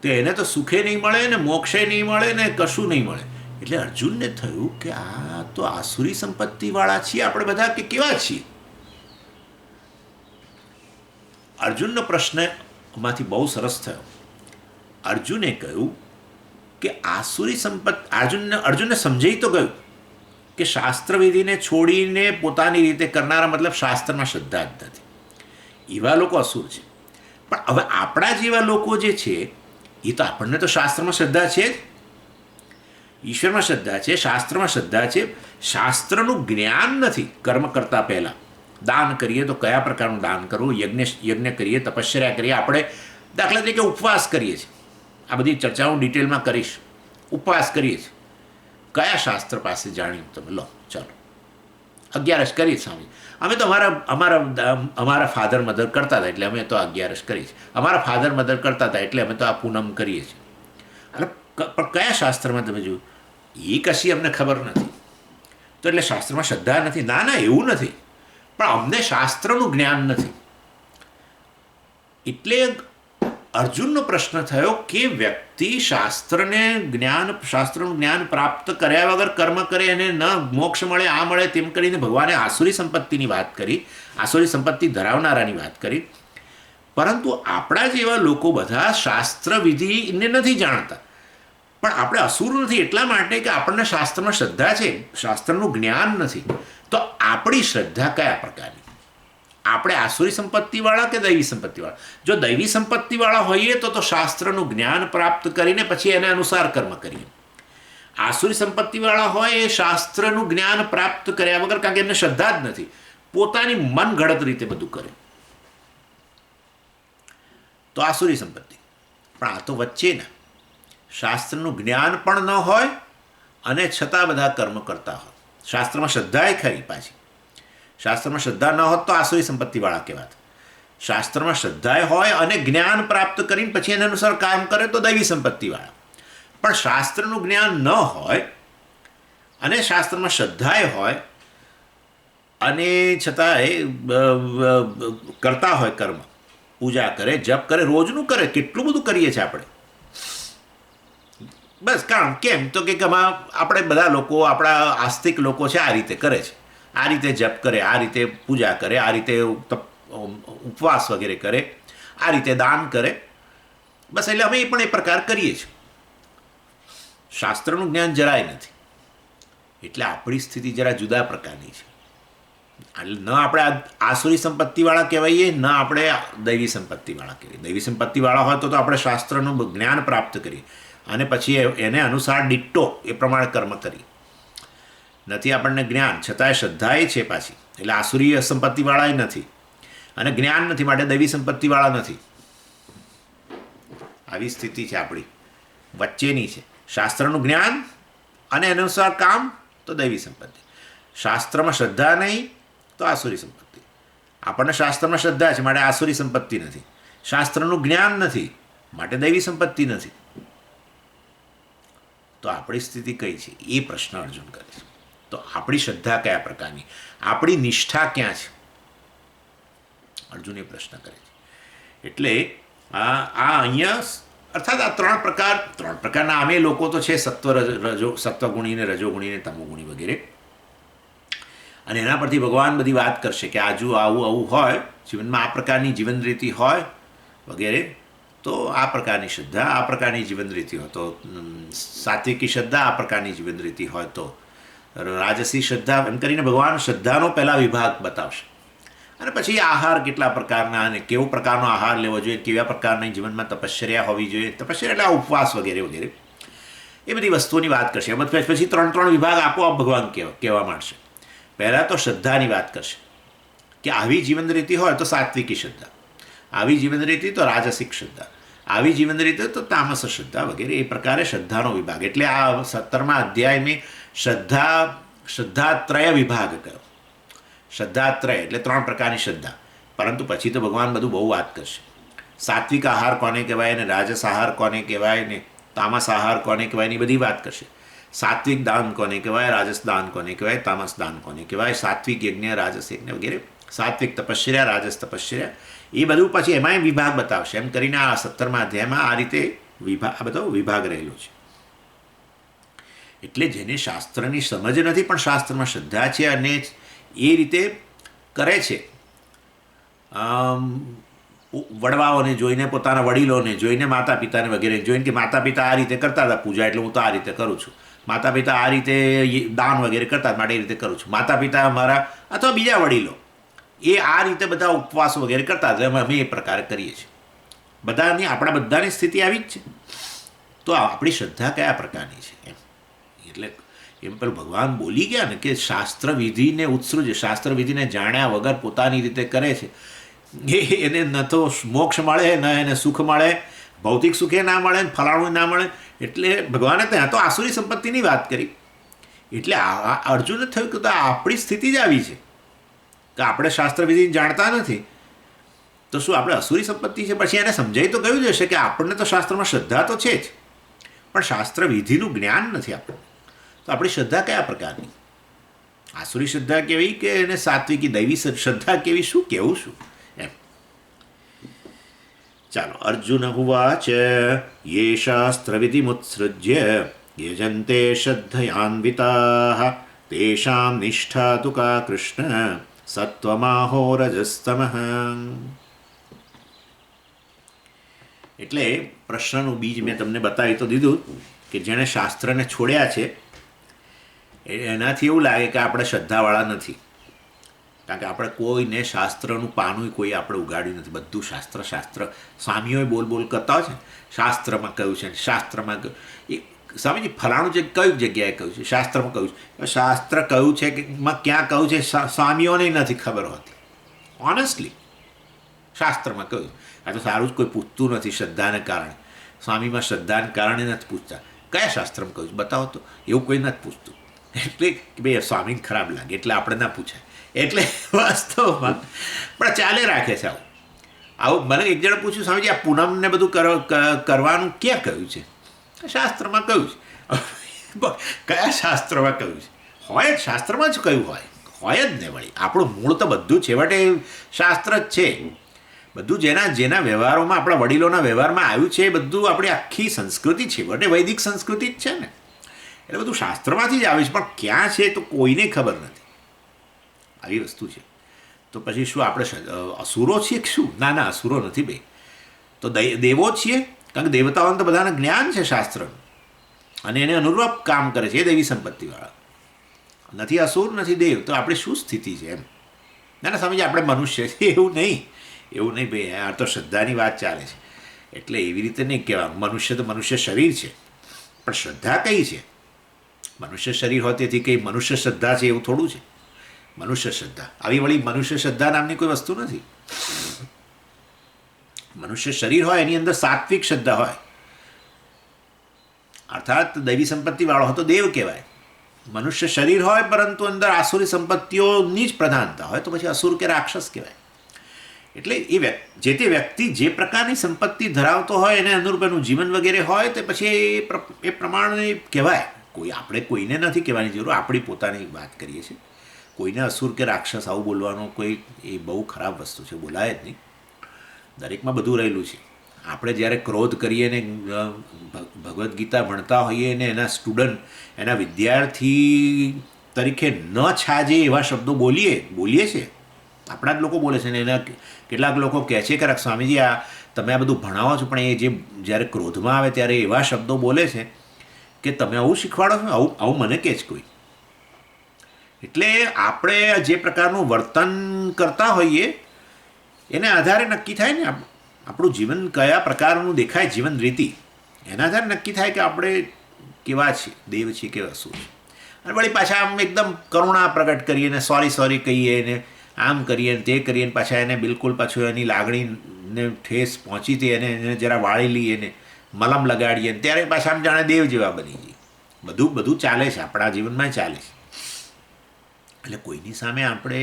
તો એને તો સુખે નહીં મળે ને મોક્ષે નહીં મળે ને કશું નહીં મળે. એટલે અર્જુનને થયું કે આ તો આસુરી સંપત્તિવાળા છીએ આપણે બધા, કે કેવા છીએ? અર્જુનનો પ્રશ્ન માંથી બહુ સરસ થયો. અર્જુને કહ્યું કે આસુરી અર્જુનને સમજાઈ તો ગયું કે શાસ્ત્ર વિધિને છોડીને પોતાની રીતે કરનારા, મતલબ શાસ્ત્રમાં શ્રદ્ધા જ નથી, એવા લોકો અસુર છે. પણ હવે આપણા જેવા લોકો જે છે એ તો આપણને તો શાસ્ત્રમાં શ્રદ્ધા છે જ, ઈશ્વરમાં શ્રદ્ધા છે, શાસ્ત્રમાં શ્રદ્ધા છે. શાસ્ત્રનું જ્ઞાન નથી. કર્મ કરતાં પહેલાં દાન કરીએ તો કયા પ્રકારનું દાન કરવું, યજ્ઞ કરીએ, તપશ્ચર્યા કરીએ, આપણે દાખલા તરીકે ઉપવાસ કરીએ છીએ, આ બધી ચર્ચાઓ ડિટેલમાં કરીશ. ઉપવાસ કરીએ છીએ, કયા શાસ્ત્ર પાસે જાણ્યું તમે? લો ચાલો, 11 કરીએ સ્વામી. અમે તો અમારા ફાધર મધર કરતા હતા એટલે અમે તો 11 કરીએ છીએ, અમારા ફાધર મધર કરતા હતા એટલે અમે તો આ પૂનમ કરીએ છીએ. અને પણ કયા શાસ્ત્રમાં તમે જોયું? એ કશી અમને ખબર નથી. તો એટલે શાસ્ત્રમાં શ્રદ્ધા નથી? ના, એવું નથી, પણ અમને શાસ્ત્રનું જ્ઞાન નથી. એટલે અર્જુનનો પ્રશ્ન થયો કે વ્યક્તિ શાસ્ત્રનું જ્ઞાન પ્રાપ્ત કર્યા વગર કર્મ કરે અને ન મોક્ષ મળે, આ મળે, તેમ કરીને ભગવાને આસુરી સંપત્તિની વાત કરી, આસુરી સંપત્તિ ધરાવનારાની વાત કરી. પરંતુ આપણા જેવા લોકો બધા શાસ્ત્ર વિધિને નથી જાણતા. પણ આપણે અસુર નથી એટલા માટે કે આપણને શાસ્ત્રમાં શ્રદ્ધા છે, શાસ્ત્રનું જ્ઞાન નથી. તો આપણી શ્રદ્ધા કયા પ્રકારની? આપણે આસુરી સંપત્તિવાળા કે દૈવી સંપત્તિવાળા? જો દૈવી સંપત્તિવાળા હોઈએ તો શાસ્ત્રનું જ્ઞાન પ્રાપ્ત કરીને પછી એને અનુસાર કર્મ કરીએ. આસુરી સંપત્તિવાળા હોય એ શાસ્ત્રનું જ્ઞાન પ્રાપ્ત કર્યા વગર, કારણ કે એમને શ્રદ્ધા જ નથી, પોતાની મન ગળત રીતે બધું કરે, તો આસુરી સંપત્તિ. પણ આ તો વચ્ચેના શાસ્ત્રનું જ્ઞાન પણ ન હોય અને છતાં બધા કર્મ કરતા હોય. શાસ્ત્રમાં શ્રદ્ધાએ ખરી, પાછી શાસ્ત્રમાં શ્રદ્ધા ન હોત તો આસુરી સંપત્તિવાળા કહેવાત. શાસ્ત્રમાં શ્રદ્ધાએ હોય અને જ્ઞાન પ્રાપ્ત કરીને પછી એના અનુસાર કામ કરે તો દૈવી સંપત્તિવાળા. પણ શાસ્ત્રનું જ્ઞાન ન હોય અને શાસ્ત્રમાં શ્રદ્ધાએ હોય અને છતાંય કરતા હોય કર્મ, પૂજા કરે, જપ કરે, રોજનું કરે, કેટલું બધું કરીએ છીએ આપણે. બસ કારણ કેમ તો કે આપણે બધા લોકો, આપણા આસ્તિક લોકો છે, આ રીતે કરે છે, આ રીતે જપ કરે, આ રીતે પૂજા કરે, આ રીતે ઉપવાસ વગેરે કરે, આ રીતે દાન કરે. બસ એટલે અમે પણ એ પ્રકાર કરીએ છીએ. શાસ્ત્રનું જ્ઞાન જરાય નથી. એટલે આપણી સ્થિતિ જરા જુદા પ્રકારની છે. એટલે ન આપણે આસુરી સંપત્તિવાળા કહેવાઈએ, ન આપણે દૈવી સંપત્તિવાળા કહેવાય. દૈવી સંપત્તિવાળા હોય તો આપણે શાસ્ત્રનું જ્ઞાન પ્રાપ્ત કરીએ અને પછી એને અનુસાર ડિટ્ટો એ પ્રમાણે કર્મ કરીએ. નથી આપણને જ્ઞાન, છતાંય શ્રદ્ધાએ છે પાછી, એટલે આસુરી સંપત્તિવાળા નથી અને જ્ઞાન નથી માટે દૈવી સંપત્તિવાળા નથી. આવી સ્થિતિ છે આપણી, વચ્ચેની છે. શાસ્ત્રનું જ્ઞાન અને અનુસાર કામ તો દૈવી સંપત્તિ, શાસ્ત્રમાં શ્રદ્ધા નહીં તો આસુરી સંપત્તિ. આપણને શાસ્ત્રમાં શ્રદ્ધા છે માટે આસુરી સંપત્તિ નથી, શાસ્ત્રનું જ્ઞાન નથી માટે દૈવી સંપત્તિ નથી. તો આપણી સ્થિતિ કઈ છે એ પ્રશ્ન અર્જુન કરે છે. તો આપણી શ્રદ્ધા કયા પ્રકારની, આપણી નિષ્ઠા ક્યાં છે, અર્જુન એ પ્રશ્ન કરે છે. એટલે આ અહીંયા અર્થાત આ ત્રણ પ્રકારના આમે લોકો તો છે, સત્વગુણી ને રજોગુણી ને તમોગુણી વગેરે. અને એના પરથી ભગવાન બધી વાત કરશે કે આજુ આવું હોય જીવનમાં, આ પ્રકારની જીવન રીતિ હોય વગેરે, તો આ પ્રકારની શ્રદ્ધા, આ પ્રકારની જીવન રીતિ હોય તો સાત્વિકી શ્રદ્ધા, આ પ્રકારની જીવન રીતિ હોય તો રાજસી શ્રદ્ધા, એમ કરીને ભગવાન શ્રદ્ધાનો પહેલા વિભાગ બતાવશે. અને પછી આહાર કેટલા પ્રકારના અને કેવો પ્રકારનો આહાર લેવો જોઈએ, કેવા પ્રકારની જીવનમાં તપશ્ચર્યા હોવી જોઈએ, તપશ્ચર્યા એટલે ઉપવાસ વગેરે વગેરે, એ બધી વસ્તુઓની વાત કરશે. પછી ત્રણ વિભાગ આપોઆપ ભગવાન કહેવા માંડશે. પહેલાં તો શ્રદ્ધાની વાત કરશે કે આવી જીવન રીતિ હોય તો સાત્વિકી શ્રદ્ધા, આવી જીવન રીતિ તો રાજસિક શ્રદ્ધા, આવી જીવન રીતિ તો તામસ શ્રદ્ધા વગેરે. એ પ્રકારે શ્રદ્ધાનો વિભાગ, એટલે આ 17મા અધ્યાયમાં શ્રદ્ધાત્રય વિભાગ કયો. શ્રદ્ધાત્રય એટલે ત્રણ પ્રકારની શ્રદ્ધા. પરંતુ પછી તો ભગવાન બધું બહુ વાત કરશે. સાત્વિક આહાર કોને કહેવાય ને રાજસ આહાર કોને કહેવાય ને તામસ આહાર કોને કહેવાય, એની બધી વાત કરશે. સાત્વિક દાન કોને કહેવાય, રાજસ દાન કોને કહેવાય, તામસ દાન કોને કહેવાય, સાત્વિક યજ્ઞ, રાજસ યજ્ઞ વગેરે, સાત્વિક તપશ્ચર્યા, રાજસ તપશ્ચર્યા, એ બધું પછી એમાંય વિભાગ બતાવશે. એમ કરીને આ 17મા અધ્યાયમાં આ રીતે આ બધો વિભાગ રહેલો છે. એટલે જેને શાસ્ત્રની સમજ નથી પણ શાસ્ત્રમાં શ્રદ્ધા છે અને એ રીતે કરે છે, વડવાઓને જોઈને, પોતાના વડીલોને જોઈને, માતા પિતાને વગેરે જોઈને કે માતા પિતા આ રીતે કરતા હતા પૂજા, એટલે હું તો આ રીતે કરું છું. માતા પિતા આ રીતે દાન વગેરે કરતા માટે એ રીતે કરું છું. માતા પિતા મારા અથવા બીજા વડીલો એ આ રીતે બધા ઉપવાસો વગેરે કરતા હતા, અમે એ પ્રકારે કરીએ છીએ. આપણા બધાની સ્થિતિ આવી જ છે. તો આપણી શ્રદ્ધા કયા પ્રકારની છે એમ. એટલે એમ પેલું ભગવાન બોલી ગયા ને કે શાસ્ત્ર વિધિને ઉત્સૃજ, શાસ્ત્ર વિધિને જાણ્યા વગર પોતાની રીતે કરે છે, એને ન તો મોક્ષ મળે, ન એને સુખ મળે, ભૌતિક સુખે ના મળે, ફલાણું ના મળે. એટલે ભગવાને ત્યાં તો આસુરી સંપત્તિની વાત કરી. એટલે અર્જુને થયું કે આપણી સ્થિતિ જ આવી છે કે આપણે શાસ્ત્ર વિધિ જાણતા નથી, તો શું આપણે અસુરી સંપત્તિ છે? પછી એને સમજાઈ તો ગયું જ હશે કે આપણને તો શાસ્ત્રમાં શ્રદ્ધા તો છે જ, પણ શાસ્ત્ર વિધિનું જ્ઞાન નથી આપણને. તો આપણી શ્રદ્ધા કયા પ્રકારની, આસુરી શ્રદ્ધા કેવી કે એને સાત્વિકી દૈવી શ્રદ્ધા કેવી, શું કેવું શું એમ. ચાલો, અર્જુન ઉવાચ યે શાસ્ત્રવિધિમુત્સૃજ્ય યજન્તે શ્રદ્ધયાન્વિતાઃ તેષાં નિષ્ઠા તુ કા કૃષ્ણ સત્વમાહો રજಸ್ತમઃ. એટલે પ્રશ્નનું બીજ મેં તમને બતાવી તો દીધું કે જેણે શાસ્ત્રને છોડ્યા છે એનાથી એવું લાગે કે આપણે શ્રદ્ધાવાળા નથી, કારણ કે આપણે કોઈને શાસ્ત્રનું પાનું કોઈ આપણે ઉગાડ્યું નથી. બધું શાસ્ત્ર સ્વામીઓએ બોલ કરતા હોય છે, શાસ્ત્રમાં કહ્યું છે, શાસ્ત્રમાં કહ્યું. એ સ્વામીજી ફલાણું છે કઈ જગ્યાએ કહ્યું છે, શાસ્ત્રમાં કહ્યું છે. શાસ્ત્ર કહ્યું છે કે ક્યાં કહ્યું છે સ્વામીઓને નથી ખબર હોતી. ઓનેસ્ટલી શાસ્ત્રમાં કહ્યું. આ તો સારું જ કોઈ પૂછતું નથી શ્રદ્ધાને કારણે. સ્વામીમાં શ્રદ્ધાને કારણે નથી પૂછતા કયા શાસ્ત્રમાં કહ્યું બતાવો તો, એવું કોઈ નથી પૂછતું. એટલે કે ભાઈ સ્વામીને ખરાબ લાગે એટલે આપણે ના પૂછાય. એટલે વાસ્તવમાં પણ ચાલે રાખે છે આવું. મને એક જણ પૂછ્યું, સ્વામીજી આ પૂનમને બધું કરવાનું ક્યાં કહ્યું છે? શાસ્ત્રમાં કહ્યું છે. કયા શાસ્ત્રમાં કહ્યું છે? હોય જ શાસ્ત્રમાં જ કહ્યું હોય જ ને વળી. આપણું મૂળ તો બધું છેવટે શાસ્ત્ર જ છે. બધું જેના વ્યવહારોમાં આપણા વડીલોના વ્યવહારમાં આવ્યું છે એ બધું આપણી આખી સંસ્કૃતિ છે, વટે વૈદિક સંસ્કૃતિ જ છે ને. એટલે બધું શાસ્ત્રમાંથી જ આવે છે, પણ ક્યાં છે તો કોઈને ખબર નથી. આવી વસ્તુ છે. તો પછી શું આપણે અસુરો છીએ કે શું? ના અસુરો નથી ભાઈ, તો દેવો છીએ. કારણ કે દેવતાઓને તો બધાને જ્ઞાન છે શાસ્ત્રનું અને એને અનુરૂપ કામ કરે છે એ દેવી સંપત્તિવાળા. નથી અસુર નથી દેવ, તો આપણી શું સ્થિતિ છે એમ. ના સમજે આપણે મનુષ્ય છે એવું નહીં ભાઈ. આ તો શ્રદ્ધાની વાત ચાલે છે. એટલે એવી રીતે નહીં કહેવાનું. મનુષ્ય તો મનુષ્ય શરીર છે, પણ શ્રદ્ધા કઈ છે? મનુષ્ય શરીર હોય તેથી કંઈ મનુષ્ય શ્રદ્ધા છે એવું થોડું છે. મનુષ્ય શ્રદ્ધા આવી વળી મનુષ્ય શ્રદ્ધા નામની કોઈ વસ્તુ નથી. મનુષ્ય શરીર હોય એની અંદર સાત્વિક શ્રદ્ધા હોય, અર્થાત દૈવી સંપત્તિવાળો હોય તો દેવ કહેવાય. મનુષ્ય શરીર હોય પરંતુ અંદર આસુરી સંપત્તિઓની જ પ્રધાનતા હોય તો પછી અસુર કે રાક્ષસ કહેવાય. એટલે જે તે વ્યક્તિ જે પ્રકારની સંપત્તિ ધરાવતો હોય એને અનુરૂપ એનું જીવન વગેરે હોય તો પછી એ પ્રમાણે કહેવાય. આપણે કોઈને નથી કહેવાની જરૂર, આપણી પોતાની વાત કરીએ છીએ. કોઈને અસુર કે રાક્ષસ આવું બોલવાનો કોઈ એ બહુ ખરાબ વસ્તુ છે, બોલાય જ નહીં. દરેકમાં બધું રહેલું છે. આપણે જ્યારે ક્રોધ કરીએ ને ભગવદ્ ગીતા ભણતા હોઈએ ને એના સ્ટુડન્ટ એના વિદ્યાર્થી તરીકે ન છાજે એવા શબ્દો બોલીએ છીએ. આપણા જ લોકો બોલે છે ને એના કેટલાક લોકો કહે છે કે સ્વામીજી તમે આ બધું ભણાવો છો, પણ એ જ્યારે ક્રોધમાં આવે ત્યારે એવા શબ્દો બોલે છે કે તમે આવું શીખવાડો છો. આવું મને કહે છે કોઈ. એટલે આપણે જે પ્રકારનું વર્તન કરતા હોઈએ એને આધારે નક્કી થાય ને આપણું જીવન કયા પ્રકારનું દેખાય, જીવન રીતિ એના આધારે નક્કી થાય કે આપણે કેવા છીએ, દેવ છીએ કે અસુર છે. અને વળી પાછા આમ એકદમ કરુણા પ્રગટ કરીએ ને સોરી કહીએ ને આમ કરીએ ને તે કરીએ ને પાછા એને બિલકુલ પાછું એની લાગણીને ઠેસ પહોંચી હતી એને જરા વાળી લઈએ ને મલમ લગાડીએ ને ત્યારે પાછા આમ જાણે દેવ જેવા બની જઈએ. બધું ચાલે છે, આપણા જીવનમાં ચાલે છે. એટલે કોઈની સામે આપણે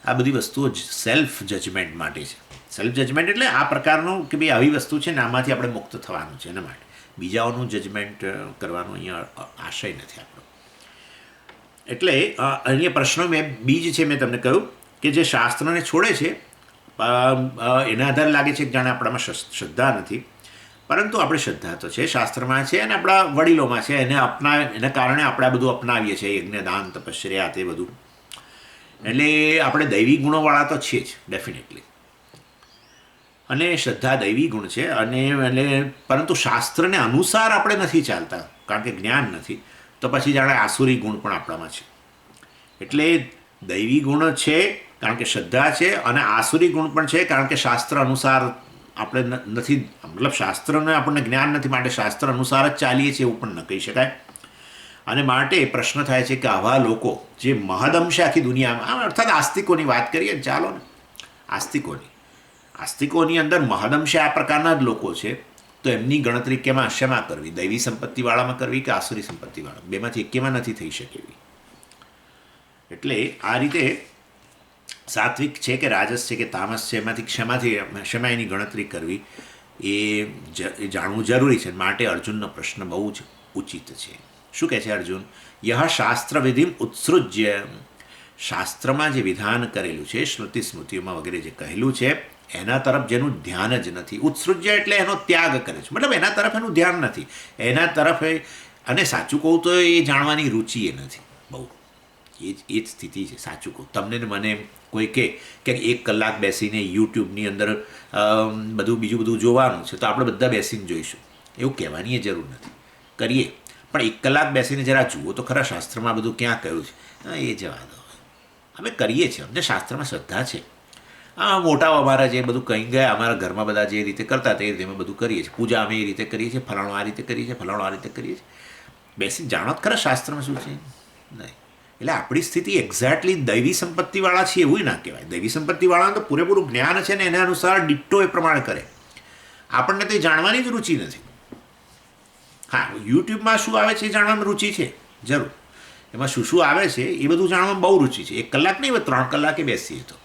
આ બધી વસ્તુઓ સેલ્ફ જજમેન્ટ માટે છે. સેલ્ફ જજમેન્ટ એટલે આ પ્રકારનું કે ભાઈ આવી વસ્તુ છે ને આમાંથી આપણે મુક્ત થવાનું છે. એના માટે બીજાઓનું જજમેન્ટ કરવાનો અહીંયા આશય નથી આપણો. એટલે અહીંયા પ્રશ્નો બીજ છે મેં તમને કહ્યું કે જે શાસ્ત્રને છોડે છે એના આધારે લાગે છે કે જાણે આપણામાં શ્રદ્ધા નથી, પરંતુ આપણી શ્રદ્ધા તો છે, શાસ્ત્રમાં છે અને આપણા વડીલોમાં છે. એના કારણે આપણે બધું અપનાવીએ છીએ, યજ્ઞ દાન તપશ્ચર્યા તે બધું. એટલે આપણે દૈવી ગુણોવાળા તો છીએ જ ડેફિનેટલી. અને શ્રદ્ધા દૈવી ગુણ છે અને પરંતુ શાસ્ત્રને અનુસાર આપણે નથી ચાલતા કારણ કે જ્ઞાન નથી, તો પછી જાણે આસુરી ગુણ પણ આપણામાં છે. એટલે દૈવી ગુણ છે કારણ કે શ્રદ્ધા છે અને આસુરી ગુણ પણ છે કારણ કે શાસ્ત્ર અનુસાર આપણે નથી, મતલબ શાસ્ત્રને આપણને જ્ઞાન નથી માટે શાસ્ત્ર અનુસાર જ ચાલીએ છીએ એવું પણ ન કહી શકાય. અને માટે પ્રશ્ન થાય છે કે આવા લોકો જે મહદઅંશે આખી દુનિયામાં, અર્થાત આસ્તિકોની વાત કરીએ ને, ચાલો ને આસ્તિકોની અંદર મહદઅંશે આ પ્રકારના જ લોકો છે, તો એમની ગણતરી શેમાં કરવી? દૈવી સંપત્તિવાળામાં કરવી કે આસુરી સંપત્તિવાળા? બેમાંથી એકેમાં નથી થઈ શકે એવી. એટલે આ રીતે સાત્વિક છે કે રાજસ છે કે તામસ છે શેમાં એની ગણતરી કરવી એ જાણવું જરૂરી છે. માટે અર્જુનનો પ્રશ્ન બહુ જ ઉચિત છે. શું કહે છે અર્જુન? યહ શાસ્ત્ર વિધિમ ઉત્સૃજ્ય, શાસ્ત્રમાં જે વિધાન કરેલું છે, શ્રુતિ સ્મૃતિઓમાં વગેરે જે કહેલું છે એના તરફ જેનું ધ્યાન જ નથી. ઉત્સૃજ્ય એટલે એનો ત્યાગ કરે છે, મતલબ એના તરફ એનું ધ્યાન નથી, એના તરફ અને સાચું કહું તો એ જાણવાની રુચિ એ નથી બહુ. એ જ સ્થિતિ છે સાચું કહું. તમને મને કોઈ કહે કે 1 કલાક બેસીને યુટ્યુબની અંદર બીજું બધું જોવાનું છે તો આપણે બધા બેસીને જોઈશું, એવું કહેવાની જરૂર નથી. કરીએ પણ 1 કલાક બેસીને જરા જુઓ તો ખરા શાસ્ત્રમાં બધું ક્યાં કહ્યું છે. એ જવા દો, અમે કરીએ છીએ, અમને શાસ્ત્રમાં શ્રદ્ધા છે. મોટાઓ અમારા જે બધું કહી ગયા, અમારા ઘરમાં બધા જે રીતે કરતા તે રીતે અમે બધું કરીએ છીએ. પૂજા અમે એ રીતે કરીએ છીએ, ફલાણું આ રીતે કરીએ છીએ, ફલાણું આ રીતે કરીએ છીએ. બેસીને જાણો જ ખરા શાસ્ત્રમાં શું છે? નહીં. એટલે આપણી સ્થિતિ એક્ઝેક્ટલી દૈવી સંપત્તિવાળા છીએ એવું ના કહેવાય. દૈવી સંપત્તિવાળાને તો પૂરેપૂરું જ્ઞાન છે ને એના અનુસાર ડિટ્ટો એ પ્રમાણે કરે. આપણને તે જાણવાની જ રુચિ નથી. હા, યુટ્યુબમાં શું આવે છે એ જાણવામાં રુચિ છે જરૂર, એમાં શું શું આવે છે એ બધું જાણવામાં બહુ રુચિ છે. 1 કલાક નહીં, 3 કલાકે બેસીએ તો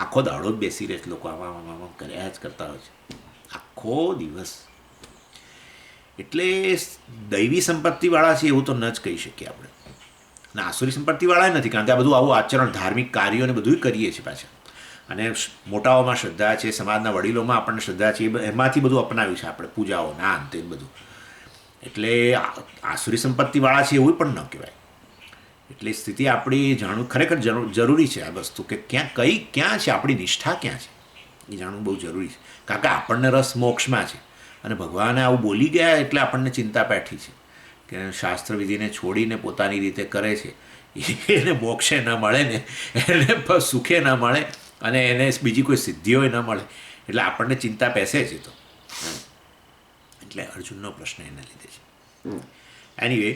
આખો દાડો જ બેસી રહે છે લોકો, આમાં કર્યા જ કરતા હોય છે આખો દિવસ. એટલે દૈવી સંપત્તિવાળા છે એવું તો ન જ કહી શકીએ આપણે, અને આસુરી સંપત્તિવાળા નથી, કારણ કે આ બધું આવું આચરણ, ધાર્મિક કાર્યોને બધું કરીએ છીએ પાછા. અને મોટાઓમાં શ્રદ્ધા છે, સમાજના વડીલોમાં આપણને શ્રદ્ધા છે, એમાંથી બધું અપનાવ્યું છે આપણે, પૂજાઓના અંતે બધું. એટલે આસુરી સંપત્તિવાળા છે એવું પણ ન કહેવાય. એટલે સ્થિતિ આપણી જાણવું ખરેખર જરૂરી છે. આ વસ્તુ કે ક્યાં છે આપણી નિષ્ઠા, ક્યાં છે એ જાણવું બહુ જરૂરી છે. કારણ કે આપણને રસ મોક્ષમાં છે, અને ભગવાને આવું બોલી ગયા એટલે આપણને ચિંતા પેઠી છે કે શાસ્ત્ર વિધિને છોડીને પોતાની રીતે કરે છે, એને મોક્ષે ન મળે ને, એને સુખે ન મળે, અને એને બીજી કોઈ સિદ્ધિઓ ન મળે, એટલે આપણને ચિંતા પેસે છે. તો એટલે અર્જુનનો પ્રશ્ન એને લીધે છે. એનીવે,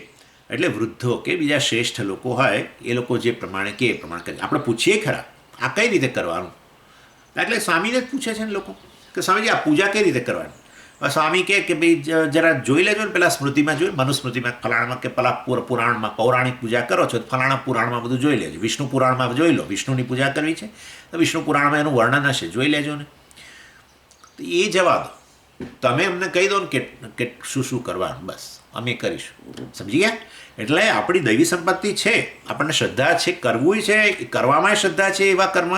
એટલે વૃદ્ધો કે બીજા શ્રેષ્ઠ લોકો હોય એ લોકો જે પ્રમાણે કે એ પ્રમાણે કરે. આપણે પૂછીએ ખરા આ કઈ રીતે કરવાનું, એટલે સ્વામીને જ પૂછે છે ને લોકો કે સ્વામીજી આ પૂજા કઈ રીતે કરવાની. સ્વામી કે ભાઈ જરા જોઈ લેજો ને, પેલા સ્મૃતિમાં જોઈ, મનુસ્મૃતિમાં ફલાણામાં કે પેલા પુરાણમાં પૌરાણિક પૂજા કરો છો તો ફલાણા પુરાણમાં બધું જોઈ લેજો. વિષ્ણુ પુરાણમાં જોઈ લો, વિષ્ણુની પૂજા કરવી છે તો વિષ્ણુ પુરાણમાં એનું વર્ણન હશે, જોઈ લેજો ને. તો એ જવા દો, તમે અમને કહી દો ને કે શું શું કરવાનું, બસ અમે કરીશું. સમજી ગયા? એટલે આપણી દૈવી સંપત્તિ છે, આપણને શ્રદ્ધા છે, કરવું છે, કરવામાં શ્રદ્ધા છે એવા કર્મ.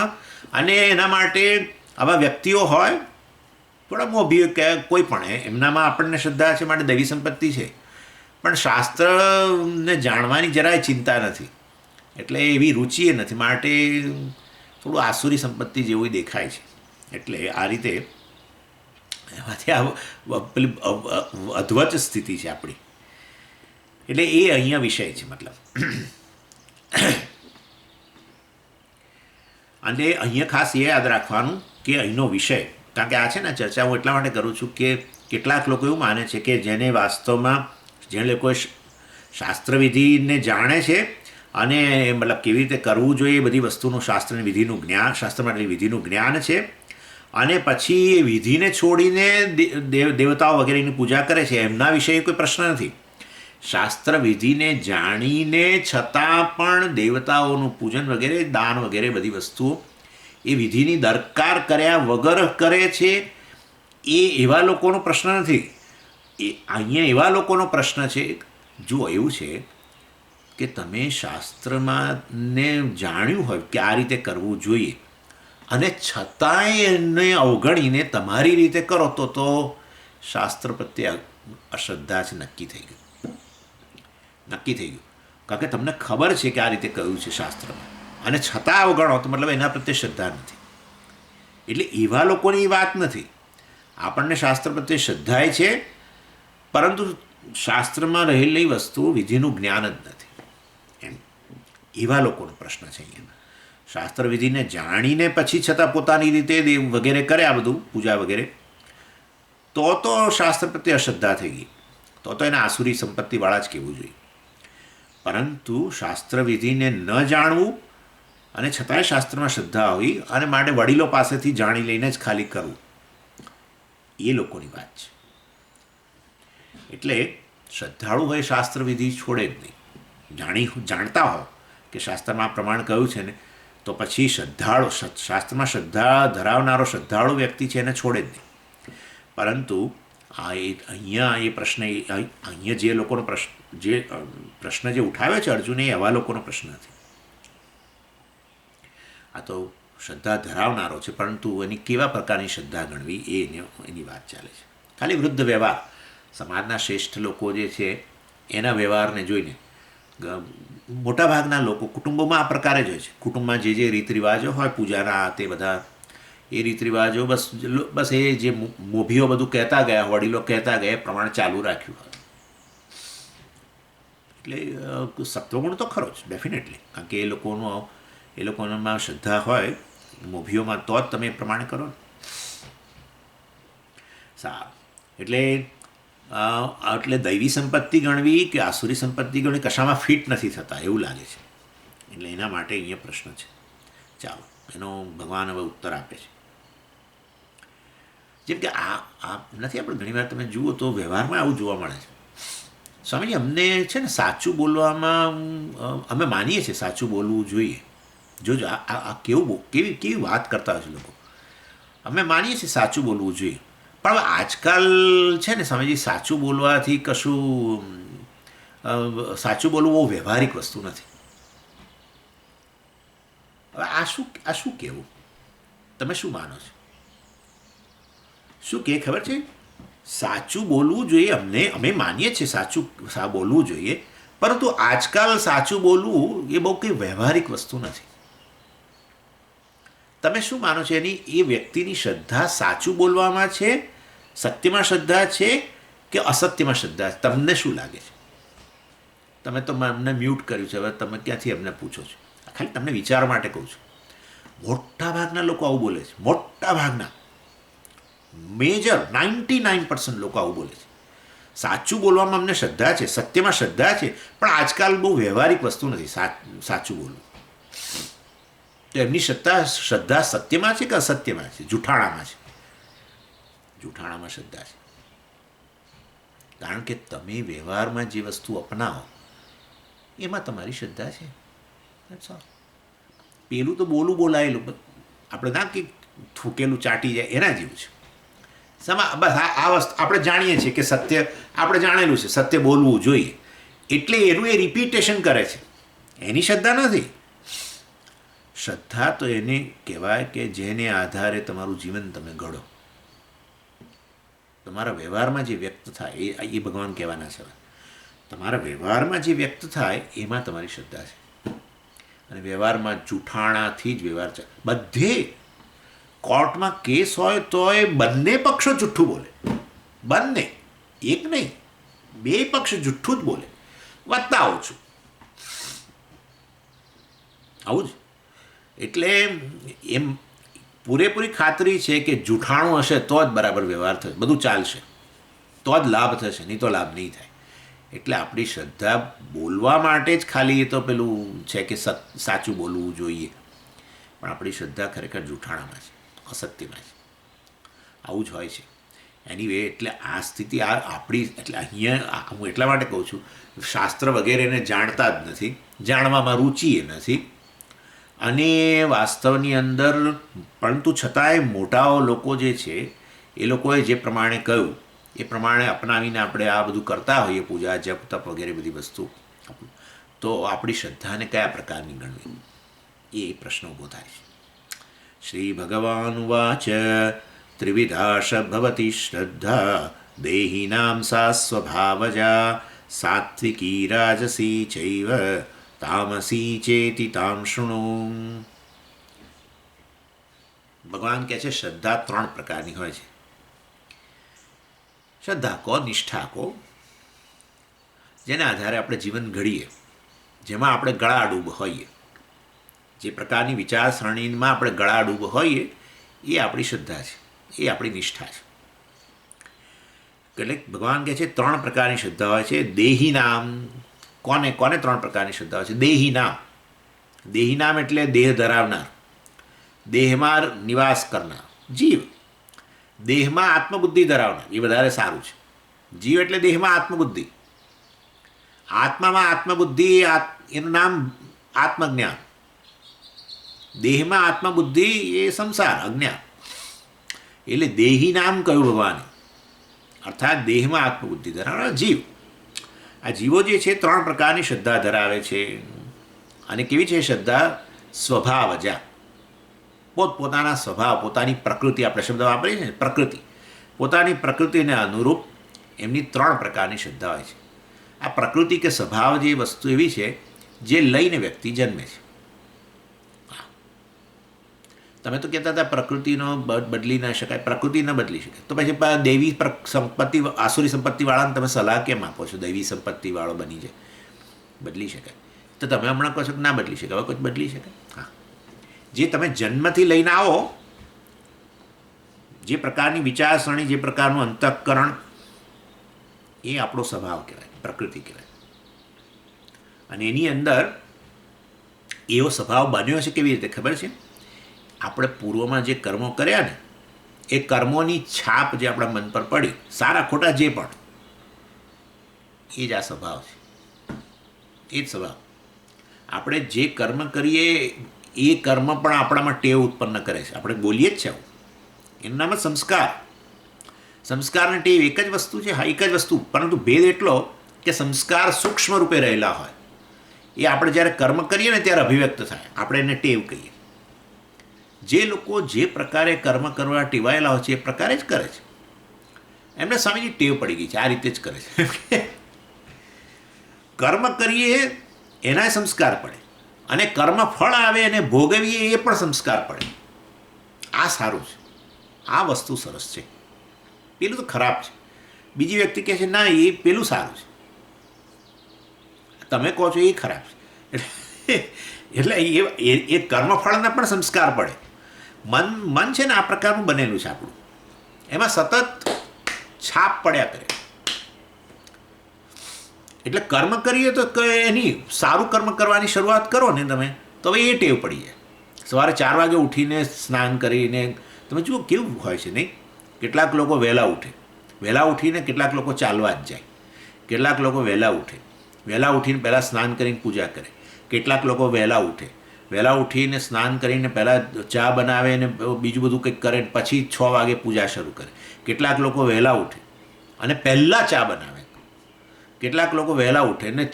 અને એના માટે આવા વ્યક્તિઓ હોય થોડા મોભી કે કોઈ પણ, એમનામાં આપણને શ્રદ્ધા છે માટે દૈવી સંપત્તિ છે, પણ શાસ્ત્રને જાણવાની જરાય ચિંતા નથી, એટલે એવી રુચિ એ નથી, માટે થોડું આસુરી સંપત્તિ જેવું દેખાય છે. એટલે આ રીતે એમાંથી આ પેલી અધવચ સ્થિતિ છે આપણી. એટલે એ અહીંયા વિષય છે મતલબ. અને અહીંયા ખાસ એ યાદ રાખવાનું કે અહીંનો વિષય, કારણ કે આ છે ને ચર્ચા હું એટલા માટે કરું છું કે કેટલાક લોકો એવું માને છે કે જેને વાસ્તવમાં જે લોકો શાસ્ત્રવિધિને જાણે છે અને મતલબ કેવી રીતે કરવું જોઈએ એ બધી વસ્તુનું શાસ્ત્રની વિધિનું જ્ઞાન, શાસ્ત્ર માટેની વિધિનું જ્ઞાન છે, અને પછી એ વિધિને છોડીને દેવતાઓ વગેરેની પૂજા કરે છે, એમના વિશે કોઈ પ્રશ્ન નથી. શાસ્ત્ર વિધિને જાણીને છતાં પણ દેવતાઓનું પૂજન વગેરે, દાન વગેરે બધી વસ્તુઓ એ વિધિની દરકાર કર્યા વગર કરે છે, એ એવા લોકોનો પ્રશ્ન નથી. એ અહીંયા એવા લોકોનો પ્રશ્ન છે. જુઓ, એવું છે કે તમે શાસ્ત્રમાં ને જાણ્યું હોય કે આ રીતે કરવું જોઈએ, અને છતાંય એને અવગણીને તમારી રીતે કરો તો શાસ્ત્ર પ્રત્યે અશ્રદ્ધા છે, નક્કી થઈ ગયું. કારણ કે તમને ખબર છે કે આ રીતે કહ્યું છે શાસ્ત્રમાં, અને છતાં અવગણો તો મતલબ એના પ્રત્યે શ્રદ્ધા નથી. એટલે એવા લોકોની વાત નથી. આપણને શાસ્ત્ર પ્રત્યે શ્રદ્ધા છે, પરંતુ શાસ્ત્રમાં રહેલી વસ્તુ વિધિનું જ્ઞાન જ નથી. એમ એવા લોકોનો પ્રશ્ન છે અહીંયા. શાસ્ત્ર વિધિને જાણીને પછી છતાં પોતાની રીતે દેવ વગેરે કરે આ બધું પૂજા વગેરે, તો શાસ્ત્ર પ્રત્યે અશ્રદ્ધા થઈ ગઈ, તો એને આસુરી સંપત્તિવાળા જ કહેવું જોઈએ. પરંતુ શાસ્ત્ર વિધિને ન જાણવું અને છતાંય શાસ્ત્રમાં શ્રદ્ધા હોવી અને માટે વડીલો પાસેથી જાણી લઈને જ ખાલી કરવું, એ લોકોની વાત છે. એટલે શ્રદ્ધાળુ હોય શાસ્ત્ર વિધિ છોડે જ નહીં. જાણતા હો કે શાસ્ત્રમાં પ્રમાણ કહ્યું છે ને, તો પછી શાસ્ત્રમાં શ્રદ્ધા ધરાવનારો શ્રદ્ધાળુ વ્યક્તિ છે એને છોડે જ નહીં. પરંતુ અહીંયા એ પ્રશ્ન, અહીંયા જે લોકોનો પ્રશ્ન જે ઉઠાવ્યો છે અર્જુને, એ એવા લોકોનો પ્રશ્ન નથી. આ તો શ્રદ્ધા ધરાવનારો છે, પરંતુ એની કેવા પ્રકારની શ્રદ્ધા ગણવી એની વાત ચાલે છે. ખાલી વૃદ્ધ વ્યવહાર, સમાજના શ્રેષ્ઠ લોકો જે છે એના વ્યવહારને જોઈને મોટાભાગના લોકો કુટુંબોમાં આ પ્રકારે જ હોય છે. કુટુંબમાં જે રીત રિવાજો હોય પૂજાના તે બધા એ રીત રિવાજો બસ એ જે મોભીઓ બધું કહેતા ગયા, વડીલો કહેતા ગયા એ પ્રમાણે ચાલુ રાખ્યું. એટલે સત્વગુણ તો ખરો જ ડેફિનેટલી, કારણ કે એ લોકોમાં શ્રદ્ધા હોય મોભીઓમાં, તો જ તમે એ પ્રમાણે કરો ને. સારું, એટલે દૈવી સંપત્તિ ગણવી કે આસુરી સંપત્તિ ગણવી કશામાં ફિટ નથી થતા એવું લાગે છે. એટલે એના માટે અહીંયા પ્રશ્ન છે. ચાલો, એનો ભગવાન હવે ઉત્તર આપે છે. જેમ કે આ નથી, આપણે ઘણીવાર તમે જુઓ તો વ્યવહારમાં આવું જોવા મળે છે. સ્વામીજી, અમને છે ને સાચું બોલવામાં અમે માનીએ છીએ સાચું બોલવું જોઈએ. જોજો આ કેવી વાત કરતા હોય છે લોકો. અમે માનીએ છીએ સાચું બોલવું જોઈએ, પણ હવે આજકાલ છે ને સ્વામીજી, સાચું બોલવાથી કશું સાચું બોલવું બહુ વ્યવહારિક વસ્તુ નથી. હવે આ શું કહેવું? તમે શું માનો છો? શું કે ખબર છે? સાચું બોલવું જોઈએ, અમે માનીએ છીએ સાચું બોલવું જોઈએ, પરંતુ આજકાલ સાચું બોલવું એ બહુ કંઈ વ્યવહારિક વસ્તુ નથી. તમે શું માનો છો? એની એ વ્યક્તિની શ્રદ્ધા સાચું બોલવામાં છે, સત્યમાં શ્રદ્ધા છે કે અસત્યમાં શ્રદ્ધા છે? તમને શું લાગે છે? તમે તો અમને મ્યુટ કર્યું છે, હવે તમે ક્યાંથી અમને પૂછો છો? ખાલી તમને વિચાર માટે કહું છું. મોટા ભાગના લોકો આવું બોલે છે. મોટા ભાગના મેજર 99% લોકો આવું બોલે છે. સાચું બોલવામાં અમને શ્રદ્ધા છે, સત્યમાં શ્રદ્ધા છે, પણ આજકાલ બહુ વ્યવહારિક વસ્તુ નથી સાચું બોલવું. તો એમની શ્રદ્ધા સત્યમાં છે કે અસત્યમાં છે? જૂઠાણામાં છે. જૂઠાણામાં શ્રદ્ધા છે. કારણ કે તમે વ્યવહારમાં જે વસ્તુ અપનાવો એમાં તમારી શ્રદ્ધા છે. પેલું તો બોલાયેલું આપણે ના કે થૂકેલું ચાટી જાય એના જેવું છે. બસ આ વસ્તુ આપણે જાણીએ છીએ કે સત્ય, આપણે જાણેલું છે સત્ય બોલવું જોઈએ, એટલે એનું એ રિપીટેશન કરે છે. એની શ્રદ્ધા નથી. શ્રદ્ધા તો એને કહેવાય કે જેને આધારે તમારું જીવન તમે ઘડો. તમારા વ્યવહારમાં જે વ્યક્ત થાય એ ભગવાન કહેવાના છે. તમારા વ્યવહારમાં જે વ્યક્ત થાય એમાં તમારી શ્રદ્ધા છે. અને વ્યવહારમાં જૂઠાણાથી જ વ્યવહાર છે. બધે કોર્ટમાં કેસ હોય તોય બંને પક્ષો જુઠ્ઠું બોલે. બંને, એક નહીં, બે પક્ષ જુઠ્ઠું જ બોલે. વધતા ઓછું આવું જ. એટલે એમ પૂરેપૂરી ખાતરી છે કે જૂઠાણું હશે તો જ બરાબર વ્યવહાર થશે, બધું ચાલશે, તો જ લાભ થશે, નહીં તો લાભ નહીં થાય. એટલે આપણી શ્રદ્ધા બોલવા માટે જ ખાલી એ તો પેલું છે કે સાચું બોલવું જોઈએ, પણ આપણી શ્રદ્ધા ખરેખર જૂઠાણામાં છે, અસત્યમાં છે. આવું જ હોય છે. એનીવે, એટલે આ સ્થિતિ આપણી, એટલે અહીંયા હું એટલા માટે કહું છું, શાસ્ત્ર વગેરેને જાણતા જ નથી, જાણવામાં રુચિ એ નથી. અને વાસ્તવની અંદર પરંતુ છતાંય મોટાઓ લોકો જે છે એ લોકોએ જે પ્રમાણે કહ્યું એ પ્રમાણે અપનાવીને આપણે આ બધું કરતા હોઈએ, પૂજા જપ તપ વગેરે બધી વસ્તુ, તો આપણી શ્રદ્ધાને કયા પ્રકારની ગણવી એ પ્રશ્ન ઊભો થાય છે. શ્રી ભગવાન વાચ ત્રિવિધાશ ભવતી શ્રદ્ધા દેહિનામ સા સ્વભાવજા સાત્વિકી રાજસી ચૈવ તામસી ચેતિ તામ શૃણુ. ભગવાન કહે છે શ્રદ્ધા 3 પ્રકારની હોય છે. શ્રદ્ધા કો, નિષ્ઠા કો, જેના આધારે આપણે જીવન ઘડીએ, જેમાં આપણે ગળાડૂબ હોઈએ, જે પ્રકારની વિચારસરણીમાં આપણે ગળાડૂબ હોઈએ એ આપણી શ્રદ્ધા છે, એ આપણી નિષ્ઠા છે. એટલે ભગવાન કહે છે 3 પ્રકારની શ્રદ્ધા હોય છે. દેહી નામ, કોને 3 પ્રકારની શ્રદ્ધા હોય છે? દેહી નામ. દેહી નામ એટલે દેહ ધરાવનાર, દેહમાં નિવાસ કરનાર જીવ. દેહમાં આત્મબુદ્ધિ ધરાવનાર એ વધારે સારું છે. જીવ એટલે દેહમાં આત્મબુદ્ધિ, આત્મામાં આત્મબુદ્ધિ, એનું નામ આત્મજ્ઞાન. દેહમાં આત્મબુદ્ધિ એ સંસાર, અજ્ઞાન. એટલે દેહી નામ કહ્યું ભગવાને, અર્થાત દેહમાં આત્મબુદ્ધિ ધરાવનાર જીવ. આ જીવો જે છે 3 પ્રકારની શ્રદ્ધા ધરાવે છે. અને કેવી છે શ્રદ્ધા? સ્વભાવજા, પોતપોતાના સ્વભાવ, પોતાની પ્રકૃતિ, આપણે શબ્દ વાપરીએ છીએ પ્રકૃતિ, પોતાની પ્રકૃતિને અનુરૂપ એમની 3 પ્રકારની શ્રદ્ધા હોય છે. આ પ્રકૃતિ કે સ્વભાવ જે વસ્તુ એવી છે જે લઈને વ્યક્તિ જન્મે છે. તમે તો કહેતા હતા પ્રકૃતિનો બદલી ના શકાય, પ્રકૃતિ ન બદલી શકાય, તો પછી દૈવી સંપત્તિ આસુરી સંપત્તિવાળાને તમે સલાહ કેમ આપો છો દૈવી સંપત્તિવાળો બની જાય? બદલી શકાય. તો તમે હમણાં કહો છો કે ના બદલી શકાય, હવે કોઈ બદલી શકાય? હા, જે તમે જન્મથી લઈને આવો, જે પ્રકારની વિચારસરણી, જે પ્રકારનું અંતઃકરણ, એ આપણો સ્વભાવ કહેવાય, પ્રકૃતિ કહેવાય. અને એની અંદર એવો સ્વભાવ બન્યો છે કેવી રીતે ખબર છે? આપણે પૂર્વમાં જે કર્મો કર્યા ને, એ કર્મોની છાપ જે આપણા મન પર પડી, સારા ખોટા જે પણ, એ જ આ સ્વભાવ છે. એ જ સ્વભાવ. આપણે જે કર્મ કરીએ એ કર્મ પણ આપણામાં ટેવ ઉત્પન્ન કરે છે. આપણે બોલીએ જ છે આવું, એનું નામ જ સંસ્કાર. સંસ્કાર અને ટેવ એક જ વસ્તુ છે. હા, એક જ વસ્તુ, પરંતુ ભેદ એટલો કે સંસ્કાર સૂક્ષ્મ રૂપે રહેલા હોય, એ આપણે જ્યારે કર્મ કરીએ ને ત્યારે અભિવ્યક્ત થાય, આપણે એને ટેવ કહીએ. જે લોકો જે પ્રકારે કર્મ કરવા ટેવાયેલા હોય છે એ પ્રકારે જ કરે છે. એમને સ્વામીજી ટેવ પડી ગઈ છે, આ રીતે જ કરે છે. કર્મ કરીએ એના સંસ્કાર પડે, અને કર્મ ફળ આવે એને ભોગવીએ એ પણ સંસ્કાર પડે. આ સારું છે, આ વસ્તુ સરસ છે. પેલું તો ખરાબ છે. બીજી વ્યક્તિ કહે છે ના એ પેલું સારું છે, તમે કહો છો એ ખરાબ છે. એટલે એ કર્મફળના પણ સંસ્કાર પડે. મન છે ને આ પ્રકારનું બનેલું છે આપણું, એમાં સતત છાપ પડ્યા કરે. એટલે કર્મ કરીએ તો એની સારું કર્મ કરવાની શરૂઆત કરો ને તમે, તો હવે એ ટેવ પડી જાય. સવારે 4 વાગે ઉઠીને સ્નાન કરીને, તમે જુઓ કેવું હોય છે નહીં? કેટલાક લોકો વહેલા ઉઠે, વહેલા ઉઠીને કેટલાક લોકો ચાલવા જ જાય, કેટલાક લોકો વહેલા ઉઠે, વહેલા ઉઠીને પહેલાં સ્નાન કરીને પૂજા કરે, કેટલાક લોકો વહેલા ઉઠે, વહેલા ઉઠીને સ્નાન કરીને પહેલાં ચા બનાવે ને બીજું બધું કંઈક કરે, પછી 6 વાગે પૂજા શરૂ કરે. કેટલાક લોકો વહેલા ઉઠે અને પહેલાં ચા બનાવે, કેટલાક લોકો વહેલા ઉઠે ને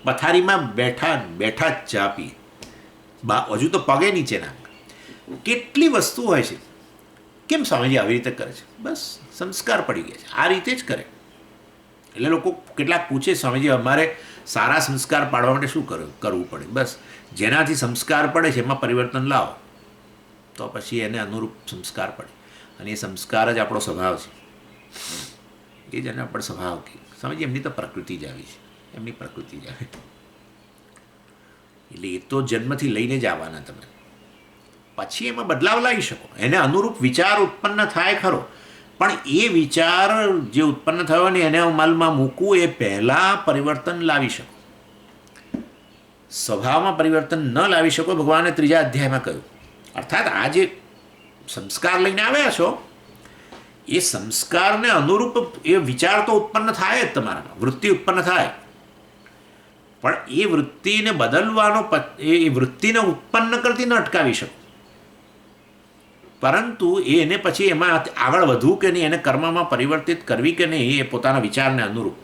પથારીમાં બેઠા બેઠા જ ચા પીએ, હજુ તો પગે નીચે ના. કેટલી વસ્તુ હોય છે. કેમ સ્વામીજી આવી રીતે કરે છે? બસ સંસ્કાર પડી ગયા છે, આ રીતે જ કરે. એટલે લોકો કેટલાક પૂછે, સ્વામીજી અમારે સારા સંસ્કાર પાડવા માટે શું કરવું પડે? બસ જેનાથી સંસ્કાર પડે છે એમાં પરિવર્તન લાવો, તો પછી એને અનુરૂપ સંસ્કાર પડે. અને એ સંસ્કાર જ આપણો સ્વભાવ છે, એ જ એને આપણે સ્વભાવ કહીએ. સમજીએ, એમની તો પ્રકૃતિ જ આવી છે, એમની પ્રકૃતિ જ આવી. એટલે એ તો જન્મથી લઈને જ આવવાના તમે. પછી એમાં બદલાવ લાવી શકો, એને અનુરૂપ વિચાર ઉત્પન્ન થાય ખરો, પણ એ વિચાર જે ઉત્પન્ન થયો ને એને અમલમાં મૂકવું એ પહેલાં પરિવર્તન લાવી શકો. સ્વભાવમાં પરિવર્તન ન લાવી શકો, ભગવાને 3જા અધ્યાયમાં કહ્યું. અર્થાત આ જે સંસ્કાર લઈને આવ્યા છો, એ સંસ્કારને અનુરૂપ એ વિચાર તો ઉત્પન્ન થાય જ તમારામાં, વૃત્તિ ઉત્પન્ન થાય, પણ એ વૃત્તિને બદલવાનો, એ વૃત્તિને ઉત્પન્ન કરતી ન અટકાવી શકો. પરંતુ એને પછી એમાં આગળ વધવું કે નહીં, એને કર્મમાં પરિવર્તિત કરવી કે નહીં, એ પોતાના વિચારને અનુરૂપ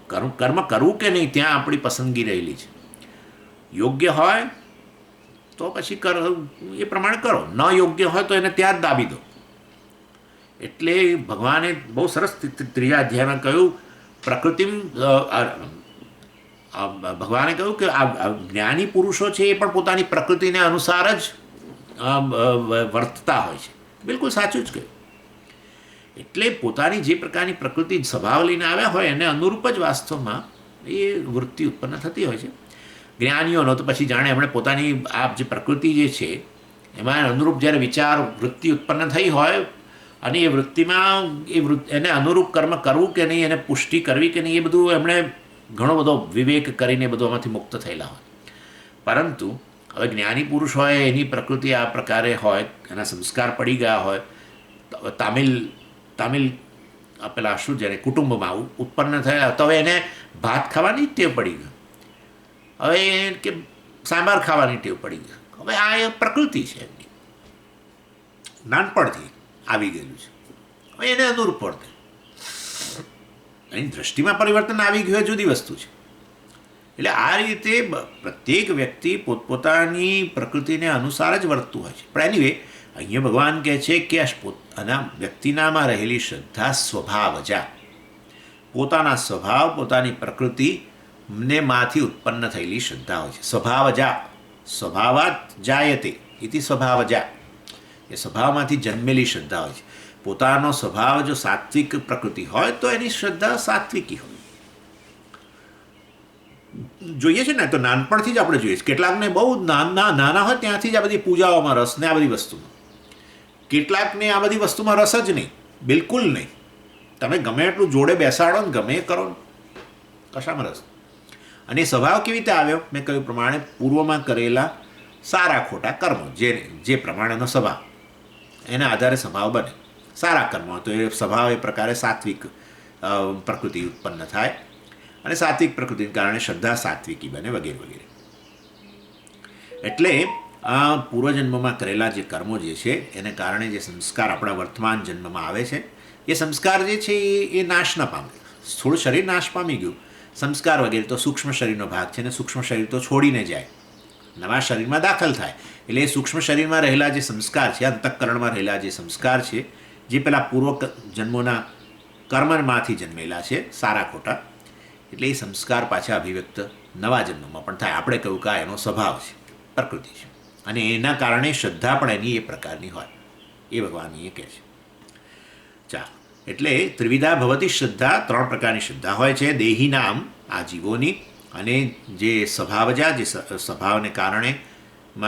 કર્મ કરવું કે નહીં, ત્યાં આપણી પસંદગી રહેલી છે. યોગ્ય હોય તો પછી એ પ્રમાણે કરો, ન યોગ્ય હોય તો એને ત્યાં જ દાબી દો. એટલે ભગવાને બહુ સરસ 3જા અધ્યાયમાં કહ્યું, પ્રકૃતિ, ભગવાને કહ્યું કે આ જ્ઞાની પુરુષો છે એ પણ પોતાની પ્રકૃતિને અનુસાર જ વર્તતા હોય છે. બિલકુલ સાચું જ કહ્યું. એટલે પોતાની જે પ્રકારની પ્રકૃતિ સ્વભાવ લઈને આવ્યા હોય એને અનુરૂપ જ વાસ્તવમાં એ વૃત્તિ ઉત્પન્ન થતી હોય છે. જ્ઞાનીઓનો તો પછી જાણે એમણે પોતાની આ જે પ્રકૃતિ જે છે એમાં અનુરૂપ જ્યારે વિચાર વૃત્તિ ઉત્પન્ન થઈ હોય અને એ વૃત્તિમાં એને અનુરૂપ કર્મ કરવું કે નહીં, એને પુષ્ટિ કરવી કે નહીં, એ બધું એમણે ઘણો બધો વિવેક કરીને બધું આમાંથી મુક્ત થયેલા હોય. પરંતુ હવે જ્ઞાની પુરુષ હોય, એની પ્રકૃતિ આ પ્રકારે હોય, એના સંસ્કાર પડી ગયા હોય, તામિલ પેલા શું જ્યારે કુટુંબમાં ઉત્પન્ન થયા, તો હવે એને ભાત ખાવાની ટેવ પડી ગઈ, હવે કે સાંભાર ખાવાની ટેવ પડી ગઈ. હવે આ એ પ્રકૃતિ છે એમની, નાનપણથી આવી ગયેલું છે, હવે એને અનુરૂપ પડે. એની દ્રષ્ટિમાં પરિવર્તન આવી ગયું હોય જુદી વસ્તુ છે. એટલે આ રીતે પ્રત્યેક વ્યક્તિ પોતપોતાની પ્રકૃતિને અનુસાર જ વર્તતું હોય છે. પણ એનીવે અહીંયા ભગવાન કહે છે કે આ વ્યક્તિનામાં રહેલી શ્રદ્ધા સ્વભાવજા, પોતાના સ્વભાવ, પોતાની પ્રકૃતિ ને માંથી ઉત્પન્ન થયેલી શ્રદ્ધા હોય છે. સ્વભાવજા, સ્વભાવાત જાયતે ઇતિ સ્વભાવજા, એ સ્વભાવમાંથી જન્મેલી શ્રદ્ધા હોય છે. પોતાનો સ્વભાવ જો સાત્વિક પ્રકૃતિ હોય તો એની શ્રદ્ધા સાત્વિકી હોય. જોઈએ છે ને, તો નાનપણથી જ આપણે જોઈએ છીએ. કેટલાકને બહુ નાના હોય ત્યાંથી જ આ બધી પૂજાઓમાં રસ ને આ બધી વસ્તુમાં. કેટલાકને આ બધી વસ્તુમાં રસ જ નહીં, બિલકુલ નહીં. તમે ગમે એટલું જોડે બેસાડો ને ગમે કરો ને, કશામાં રસ. અને સ્વભાવ કેવી રીતે આવ્યો? મેં કહ્યું પ્રમાણે પૂર્વમાં કરેલા સારા ખોટા કર્મો, જે પ્રમાણેનો સ્વભાવ, એના આધારે સ્વભાવ બને. સારા કર્મો તો એ સ્વભાવ એ પ્રકારે સાત્વિક પ્રકૃતિ ઉત્પન્ન થાય, અને સાત્વિક પ્રકૃતિને કારણે શ્રદ્ધા સાત્વિકી બને, વગેરે વગેરે. એટલે આ પૂર્વજન્મમાં કરેલા જે કર્મો જે છે એને કારણે જે સંસ્કાર આપણા વર્તમાન જન્મમાં આવે છે, એ સંસ્કાર જે છે એ નાશ ન પામે. થોડું શરીર નાશ પામી ગયું, સંસ્કાર વગેરે તો સૂક્ષ્મ શરીરનો ભાગ છે, ને સૂક્ષ્મ શરીર તો છોડીને જાય, નવા શરીરમાં દાખલ થાય. એટલે એ સૂક્ષ્મ શરીરમાં રહેલા જે સંસ્કાર છે, અંતઃકરણમાં રહેલા જે સંસ્કાર છે, જે પેલા પૂર્વ જન્મોના કર્મમાંથી જન્મેલા છે, સારા ખોટા, એટલે એ સંસ્કાર પાછા અભિવ્યક્ત નવા જન્મમાં પણ થાય. આપણે કહ્યું કે એનો સ્વભાવ છે, પ્રકૃતિ છે, અને એના કારણે શ્રદ્ધા પણ એની એ પ્રકારની હોય, એ ભગવાન એ કહે છે. ચાલો, એટલે ત્રિવિધા ભવતી શ્રદ્ધા, 3 પ્રકારની શ્રદ્ધા હોય છે. દેહી નામ, આ જીવોની, અને જે સ્વભાવજા, જે સ્વભાવને કારણે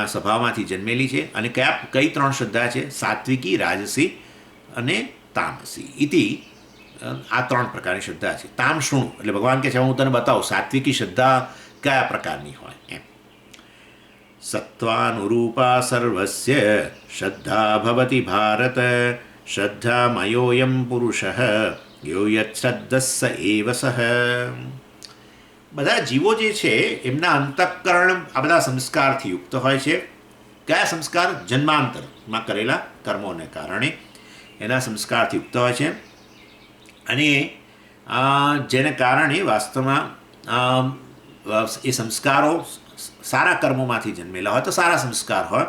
સ્વભાવમાંથી જન્મેલી છે. અને કઈ 3 શ્રદ્ધા છે? સાત્વિકી, રાજસી અને તામસી ઇતિ. આ 3 પ્રકારની શ્રદ્ધા છે. તામ શૃણુ, એટલે ભગવાન કહે છે હું તને બતાવું સાત્વિકી શ્રદ્ધા કયા પ્રકારની હોય એમ. સત્વાનુરૂપા સર્વસ્ય શ્રદ્ધા ભવતિ ભારત, શ્રદ્ધા મયોયમ પુરુષ યો યચ્છ્રદ્ધસ્સ એવ સહ. બધા જીવો જે છે એમના અંતઃકરણ આ બધા સંસ્કારથી યુક્ત હોય છે. કયા સંસ્કાર? જન્માંતરમાં કરેલા કર્મોને કારણે એના સંસ્કારથી યુક્ત હોય છે. અને જેને કારણે વાસ્તવમાં એ સંસ્કારો સારા કર્મોમાંથી જન્મેલા હોય તો સારા સંસ્કાર હોય,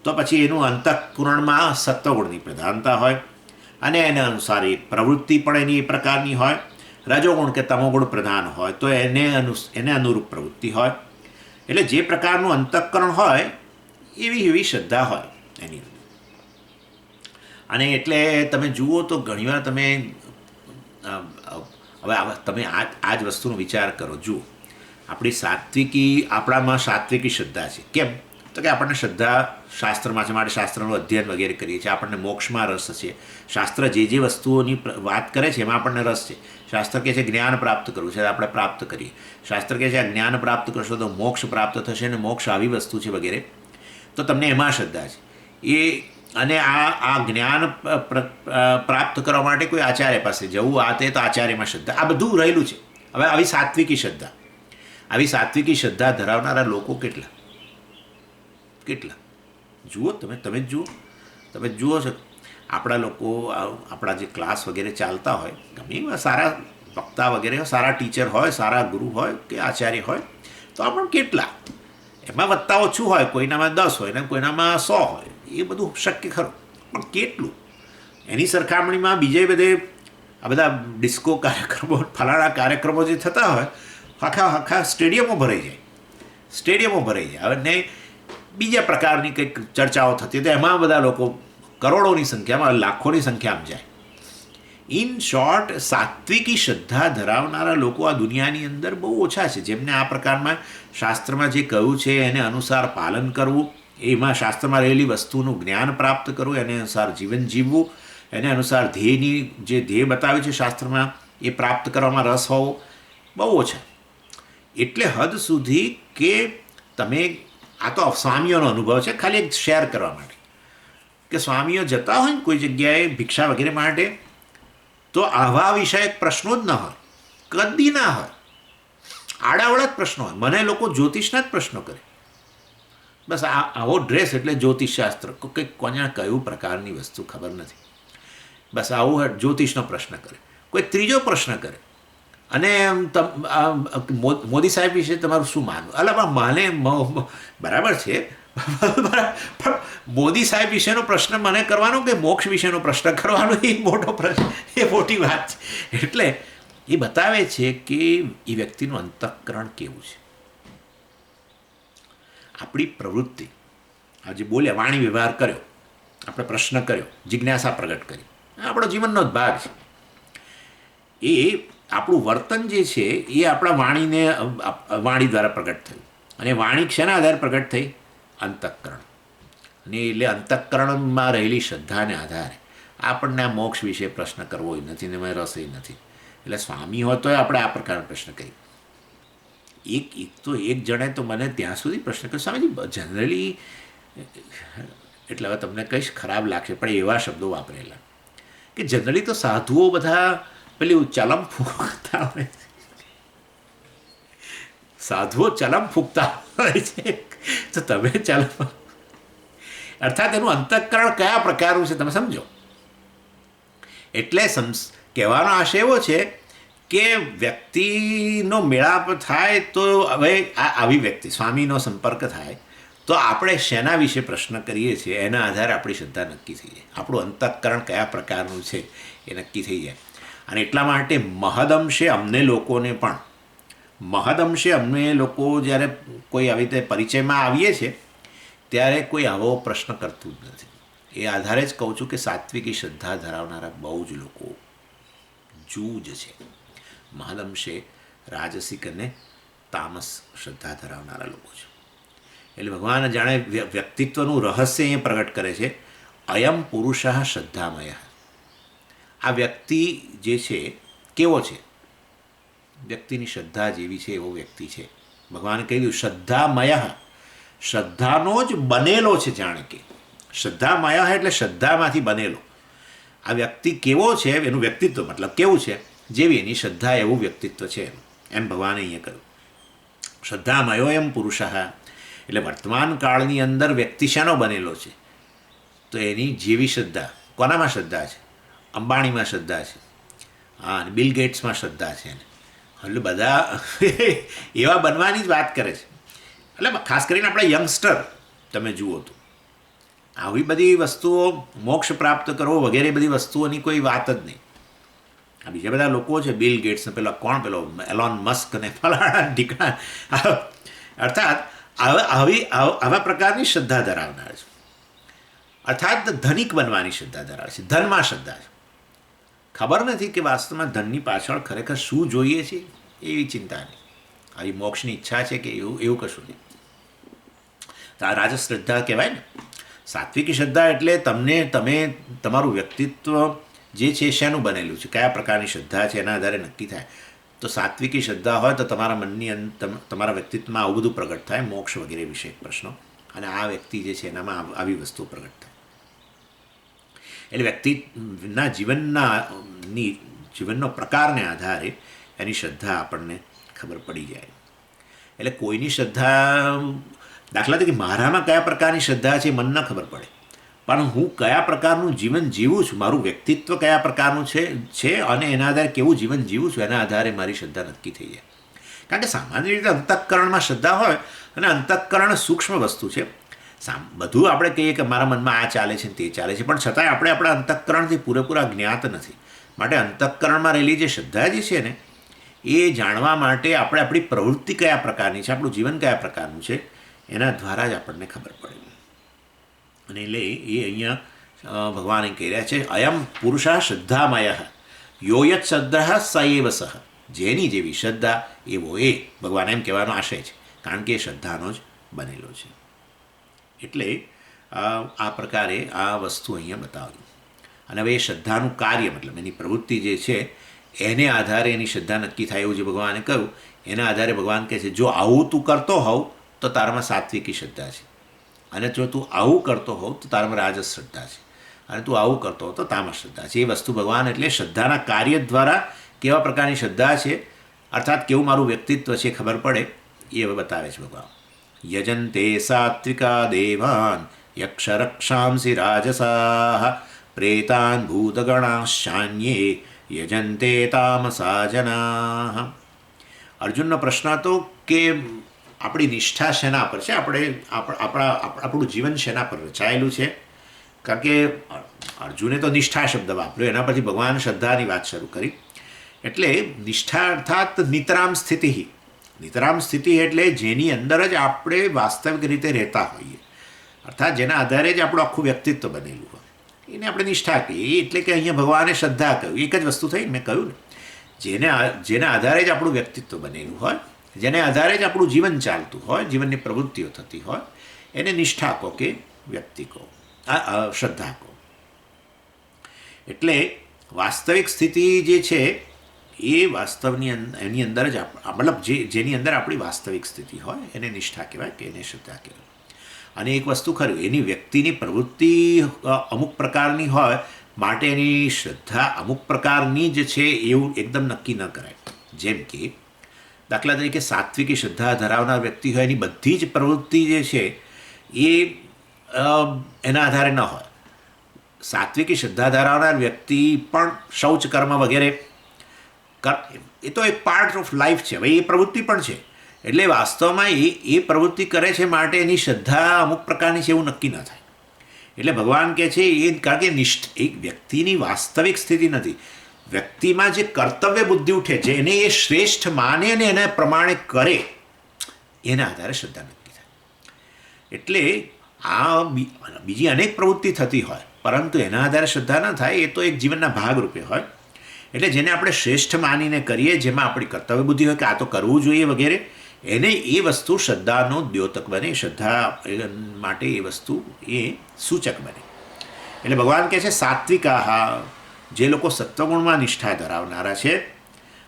તો પછી એનું અંતઃકરણમાં સત્વગુણની પ્રધાનતા હોય, અને એના અનુસાર એ પ્રવૃત્તિ પણ એની એ પ્રકારની હોય. રજોગુણ કે તમોગુણ પ્રધાન હોય તો એને અનુરૂપ પ્રવૃત્તિ હોય. એટલે જે પ્રકારનું અંતઃકરણ હોય એવી શ્રદ્ધા હોય એની. અને એટલે તમે જુઓ તો ઘણીવાર તમે હવે તમે આ જ વસ્તુનો વિચાર કરો. જુઓ, આપણી આપણામાં સાત્વિકી શ્રદ્ધા છે. કેમ? તો કે આપણને શ્રદ્ધા શાસ્ત્રમાં છે, માટે શાસ્ત્રનું અધ્યયન વગેરે કરીએ છીએ. આપણને મોક્ષમાં રસ છે. શાસ્ત્ર જે વસ્તુઓની વાત કરે છે એમાં આપણને રસ છે. શાસ્ત્ર કહે છે જ્ઞાન પ્રાપ્ત કરવું છે, આપણે પ્રાપ્ત કરીએ. શાસ્ત્ર કહે છે આ જ્ઞાન પ્રાપ્ત કરશો તો મોક્ષ પ્રાપ્ત થશે, અને મોક્ષ આવી વસ્તુ છે વગેરે, તો તમને એમાં શ્રદ્ધા છે. અને આ જ્ઞાન પ્રાપ્ત કરવા માટે કોઈ આચાર્ય પાસે જવું, આ તે, તો આચાર્યમાં શ્રદ્ધા, આ બધું રહેલું છે. હવે આવી સાત્વિકી શ્રદ્ધા ધરાવનારા લોકો કેટલા જુઓ, તમે જુઓ છો. આપણા લોકો, આપણા જે ક્લાસ વગેરે ચાલતા હોય, ગમે એવા સારા વક્તા વગેરે, સારા ટીચર હોય, સારા ગુરુ હોય કે આચાર્ય હોય, તો આપણે કેટલા એમાં વધતા ઓછું હોય, કોઈનામાં 10 હોય ને કોઈનામાં 100 હોય, એ બધું શક્ય ખરું. પણ કેટલું એની સરખામણીમાં બીજે બધે આ બધા ડિસ્કો કાર્યક્રમો, ફલાણા કાર્યક્રમો જે થતા હોય, આખા સ્ટેડિયમો ભરાઈ જાય. હવે ને બીજા પ્રકારની કંઈક ચર્ચાઓ થતી તો એમાં બધા લોકો કરોડોની સંખ્યામાં, લાખોની સંખ્યામાં જાય. ઇન શોર્ટ, સાત્વિકી શ્રદ્ધા ધરાવનારા લોકો આ દુનિયાની અંદર બહુ ઓછા છે, જેમને આ પ્રકારમાં શાસ્ત્રમાં જે કહ્યું છે એને અનુસાર પાલન કરવું, એમાં શાસ્ત્રમાં રહેલી વસ્તુનું જ્ઞાન પ્રાપ્ત કરવું, એને અનુસાર જીવન જીવવું, એને અનુસાર જે ધ્યેય બતાવ્યું છે શાસ્ત્રમાં એ પ્રાપ્ત કરવામાં રસ હોવો, બહુ ઓછા. એટલે હદ સુધી કે તમે, આ તો સ્વામીઓનો અનુભવ છે, ખાલી એક શેર કરવા માટે, કે સ્વામીઓ જતા હોય ને કોઈ જગ્યાએ ભિક્ષા વગેરે માટે, તો આવા વિષયક પ્રશ્નો જ ન હોય, કદી ના હોય, આડાવડા જ પ્રશ્નો હોય. મને લોકો જ્યોતિષના જ પ્રશ્નો કરે, બસ આવો ડ્રેસ એટલે જ્યોતિષશાસ્ત્ર, કંઈક કોને કયું પ્રકારની વસ્તુ ખબર નથી, બસ આવું જ્યોતિષનો પ્રશ્ન કરે. કોઈ ત્રીજો પ્રશ્ન કરે, અને મોદી સાહેબ વિશે તમારું શું માનવું? અલા મને બરાબર છે, પણ મોદી સાહેબ વિશેનો પ્રશ્ન મને કરવાનો કે મોક્ષ વિશેનો પ્રશ્ન કરવાનો, એ મોટો પ્રશ્ન, એ મોટી વાત છે. એટલે એ બતાવે છે કે એ વ્યક્તિનું અંતઃકરણ કેવું છે. આપણી પ્રવૃત્તિ, આજે બોલ્યા, વાણી વ્યવહાર કર્યો, આપણે પ્રશ્ન કર્યો, જિજ્ઞાસા પ્રગટ કરી, આપણો જીવનનો જ ભાગ છે. એ આપણું વર્તન જે છે એ આપણા વાણી દ્વારા પ્રગટ થયું. અને વાણી શેના આધારે પ્રગટ થઈ? અંતઃકરણ. અને એટલે અંતઃકરણમાં રહેલી શ્રદ્ધાને આધારે આપણને આ મોક્ષ વિશે પ્રશ્ન કરવો નથી ને એમાં રસ નથી. એટલે સ્વામી હોય તો આપણે આ પ્રકારનો પ્રશ્ન કરીએ. એક જણે તો મને ત્યાં સુધી પ્રશ્ન કર્યો, સ્વામીજી જનરલી, એટલે હવે તમને કહીશ ખરાબ લાગશે પણ એવા શબ્દો વાપરેલા કે જનરલી તો સાધુઓ બધા પેલી ચલમ ફૂંકતા હોય, સાધુઓ ચલમ ફૂંકતા હોય છે, તો તમે ચલમ, અર્થાત એનું અંતઃકરણ કયા પ્રકારનું છે તમે સમજો. એટલે કહેવાનો આશય એવો છે કે વ્યક્તિનો મેળાપ થાય તો હવે આવી વ્યક્તિ સ્વામીનો સંપર્ક થાય તો આપણે શેના વિશે પ્રશ્ન કરીએ છીએ એના આધારે આપણી શ્રદ્ધા નક્કી થઈ જાય, આપણું અંતઃકરણ કયા પ્રકારનું છે એ નક્કી થઈ જાય. અને એટલા માટે મહદઅંશે અમને લોકો જ્યારે કોઈ આવી રીતે પરિચયમાં આવીએ છીએ ત્યારે કોઈ આવો પ્રશ્ન કરતું જ નથી. એ આધારે જ કહું છું કે સાત્વિકી શ્રદ્ધા ધરાવનારા બહુ જ લોકો જૂજ છે. મહદઅંશે રાજસિક અને તામસ શ્રદ્ધા ધરાવનારા લોકો છે. એટલે ભગવાન જાણે વ્યક્તિત્વનું રહસ્ય એ પ્રગટ કરે છે. અયમ પુરુષ શ્રદ્ધામય. આ વ્યક્તિ જે છે કેવો છે? વ્યક્તિની શ્રદ્ધા જેવી છે એવો વ્યક્તિ છે. ભગવાને કહી દીધું શ્રદ્ધામય, શ્રદ્ધાનો જ બનેલો છે. જાણે કે શ્રદ્ધામય એટલે શ્રદ્ધામાંથી બનેલો. આ વ્યક્તિ કેવો છે? એનું વ્યક્તિત્વ મતલબ કેવું છે? જેવી એની શ્રદ્ધા એવું વ્યક્તિત્વ છે એમ ભગવાને અહીંયા કહ્યું. શ્રદ્ધામયો એમ પુરુષ. એટલે વર્તમાન કાળની અંદર વ્યક્તિ શાનો બનેલો છે? તો એની જેવી શ્રદ્ધા. કોનામાં શ્રદ્ધા છે? અંબાણીમાં શ્રદ્ધા છે, હા, અને બિલ ગેટ્સમાં શ્રદ્ધા છે. એટલે બધા એવા બનવાની જ વાત કરે છે. એટલે ખાસ કરીને આપણે યંગસ્ટર તમે જુઓ તો આવી બધી વસ્તુઓ, મોક્ષ પ્રાપ્ત કરવો વગેરે બધી વસ્તુઓની કોઈ વાત જ નહીં. આ બીજા બધા લોકો છે, બિલ ગેટ્સ ને પેલો એલોન મસ્ક ને ફલાણા ઢીકણા, અર્થાત આવા પ્રકારની શ્રદ્ધા ધરાવનાર છે. અર્થાત ધનિક બનવાની શ્રદ્ધા ધરાવે છે, ધનમાં શ્રદ્ધા છે. ખબર નથી કે વાસ્તવમાં ધનની પાછળ ખરેખર શું જોઈએ છે એવી ચિંતા નહીં. આવી મોક્ષની ઈચ્છા છે કે એવું કશું નહીં. તો આ રાજસ શ્રદ્ધા કહેવાય ને. સાત્વિકી શ્રદ્ધા એટલે તમારું વ્યક્તિત્વ જે છે શેનું બનેલું છે, કયા પ્રકારની શ્રદ્ધા છે એના આધારે નક્કી થાય. તો સાત્વિકી શ્રદ્ધા હોય તો તમારા મનની અંદર, તમારા વ્યક્તિત્વમાં આવું બધું પ્રગટ થાય, મોક્ષ વગેરે વિશે પ્રશ્નો. અને આ વ્યક્તિ જે છે એનામાં આવી વસ્તુઓ પ્રગટ થાય. એટલે વ્યક્તિના જીવનનો પ્રકારને આધારે એની શ્રદ્ધા આપણને ખબર પડી જાય. એટલે કોઈની શ્રદ્ધા, દાખલા તરીકે મારામાં કયા પ્રકારની શ્રદ્ધા છે મન ન ખબર પડે, પણ હું કયા પ્રકારનું જીવન જીવું છું, મારું વ્યક્તિત્વ કયા પ્રકારનું છે અને એના આધારે કેવું જીવન જીવું છું એના આધારે મારી શ્રદ્ધા નક્કી થઈ જાય. કારણ કે સામાન્ય રીતે અંતઃકરણમાં શ્રદ્ધા હોય, અને અંતઃકરણ સૂક્ષ્મ વસ્તુ છે. બધું આપણે કહીએ કે મારા મનમાં આ ચાલે છે તે ચાલે છે, પણ છતાંય આપણે આપણા અંતઃકરણથી પૂરેપૂરા જ્ઞાત નથી. માટે અંતઃકરણમાં રહેલી જે શ્રદ્ધા જે છે ને એ જાણવા માટે આપણે આપણી પ્રવૃત્તિ કયા પ્રકારની છે, આપણું જીવન કયા પ્રકારનું છે એના દ્વારા જ આપણને ખબર પડે. અને એટલે એ અહીંયા ભગવાન કહી રહ્યા છે, અયમ પુરુષા શ્રદ્ધામય યોયત શ્રદ્ધા સ એવ સહ. જેની જેવી શ્રદ્ધા એવો એ, ભગવાન એમ કહેવાનો આશય છે, કારણ કે એ શ્રદ્ધાનો જ બનેલો છે. એટલે આ પ્રકારે આ વસ્તુ અહીંયા બતાવ્યું. અને હવે એ શ્રદ્ધાનું કાર્ય, મતલબ એની પ્રવૃત્તિ જે છે એને આધારે એની શ્રદ્ધા નક્કી થાય એવું જે ભગવાને કહ્યું, એના આધારે ભગવાન કહે છે જો આવું તું કરતો હોવ તો તારામાં સાત્વિકી શ્રદ્ધા છે, અને જો તું આવું કરતો હોવ તો તારામાં રાજસ શ્રદ્ધા છે, અને તું આવું કરતો હોવ તો તામસ શ્રદ્ધા છે. એ વસ્તુ ભગવાન એટલે શ્રદ્ધાના કાર્ય દ્વારા કેવા પ્રકારની શ્રદ્ધા છે, અર્થાત કેવું મારું વ્યક્તિત્વ છે ખબર પડે એ હવે બતાવે છે ભગવાન. યજન્તે સાત્વિકા દેવાન યક્ષરક્ષાંસી રાજસાહ પ્રેતાન ભૂતગણાશાન્યે યજન્તે તામસા જનાહ. અર્જુનનો પ્રશ્ન હતો કે આપણી નિષ્ઠા શેના પર છે, આપણું જીવન શેના પર રચાયેલું છે. કારણ કે અર્જુને તો નિષ્ઠા શબ્દ વાપર્યો, એના પરથી ભગવાન શ્રદ્ધાની વાત શરૂ કરી એટલે નિષ્ઠા અર્થાત નિતરામ સ્થિતિ. નિતરામ સ્થિતિ એટલે જેની અંદર જ આપણે વાસ્તવિક રીતે રહેતા હોઈએ, અર્થાત જેના આધારે જ આપણું આખું વ્યક્તિત્વ બનેલું હોય, એને આપણે નિષ્ઠા કહીએ. એટલે કે અહીંયા ભગવાને શ્રદ્ધા કહ્યું, એક જ વસ્તુ થઈ. મેં કહ્યું ને, જેના આધારે જ આપણું વ્યક્તિત્વ બનેલું હોય, જેને આધારે જ આપણું જીવન ચાલતું હોય, જીવનની પ્રવૃત્તિઓ થતી હોય, એને નિષ્ઠા કહો કે વ્યક્તિ કહો, શ્રદ્ધા કહો. એટલે વાસ્તવિક સ્થિતિ જે છે એ વાસ્તવની એની અંદર જ મતલબ જેની અંદર આપણી વાસ્તવિક સ્થિતિ હોય એને નિષ્ઠા કહેવાય કે એને શ્રદ્ધા કહેવાય. અને એક વસ્તુ ખરું, એની વ્યક્તિની પ્રવૃત્તિ અમુક પ્રકારની હોય માટે એની શ્રદ્ધા અમુક પ્રકારની જ છે એવું એકદમ નક્કી ન કરાય. જેમ કે દાખલા તરીકે સાત્વિકી શ્રદ્ધા ધરાવનાર વ્યક્તિ હોય, એની બધી જ પ્રવૃત્તિ જે છે એ એના આધારે ન હોય. સાત્વિકી શ્રદ્ધા ધરાવનાર વ્યક્તિ પણ શૌચ કર્મ વગેરે એ તો એક પાર્ટ ઓફ લાઈફ છે, ભાઈ એ પ્રવૃત્તિ પણ છે. એટલે વાસ્તવમાં એ પ્રવૃત્તિ કરે છે માટે એની શ્રદ્ધા અમુક પ્રકારની છે એવું નક્કી ન થાય. એટલે ભગવાન કહે છે એ કારણ કે એક વ્યક્તિની વાસ્તવિક સ્થિતિ નથી, વ્યક્તિમાં જે કર્તવ્ય બુદ્ધિ ઉઠે છે એને એ શ્રેષ્ઠ માને અને એના પ્રમાણે કરે, એના આધારે શ્રદ્ધા નક્કી થાય. એટલે આ બીજી અનેક પ્રવૃત્તિ થતી હોય પરંતુ એના આધારે શ્રદ્ધા ન થાય, એ તો એક જીવનના ભાગરૂપે હોય. એટલે જેને આપણે શ્રેષ્ઠ માનીને કરીએ, જેમાં આપણી કર્તવ્ય બુદ્ધિ હોય કે આ તો કરવું જોઈએ વગેરે, એને એ વસ્તુ શ્રદ્ધાનો દ્યોતક બને, શ્રદ્ધા માટે એ વસ્તુ એ સૂચક બને. એટલે ભગવાન કહે છે સાત્વિકાહા, જે લોકો સત્વગુણમાં નિષ્ઠા ધરાવનારા છે,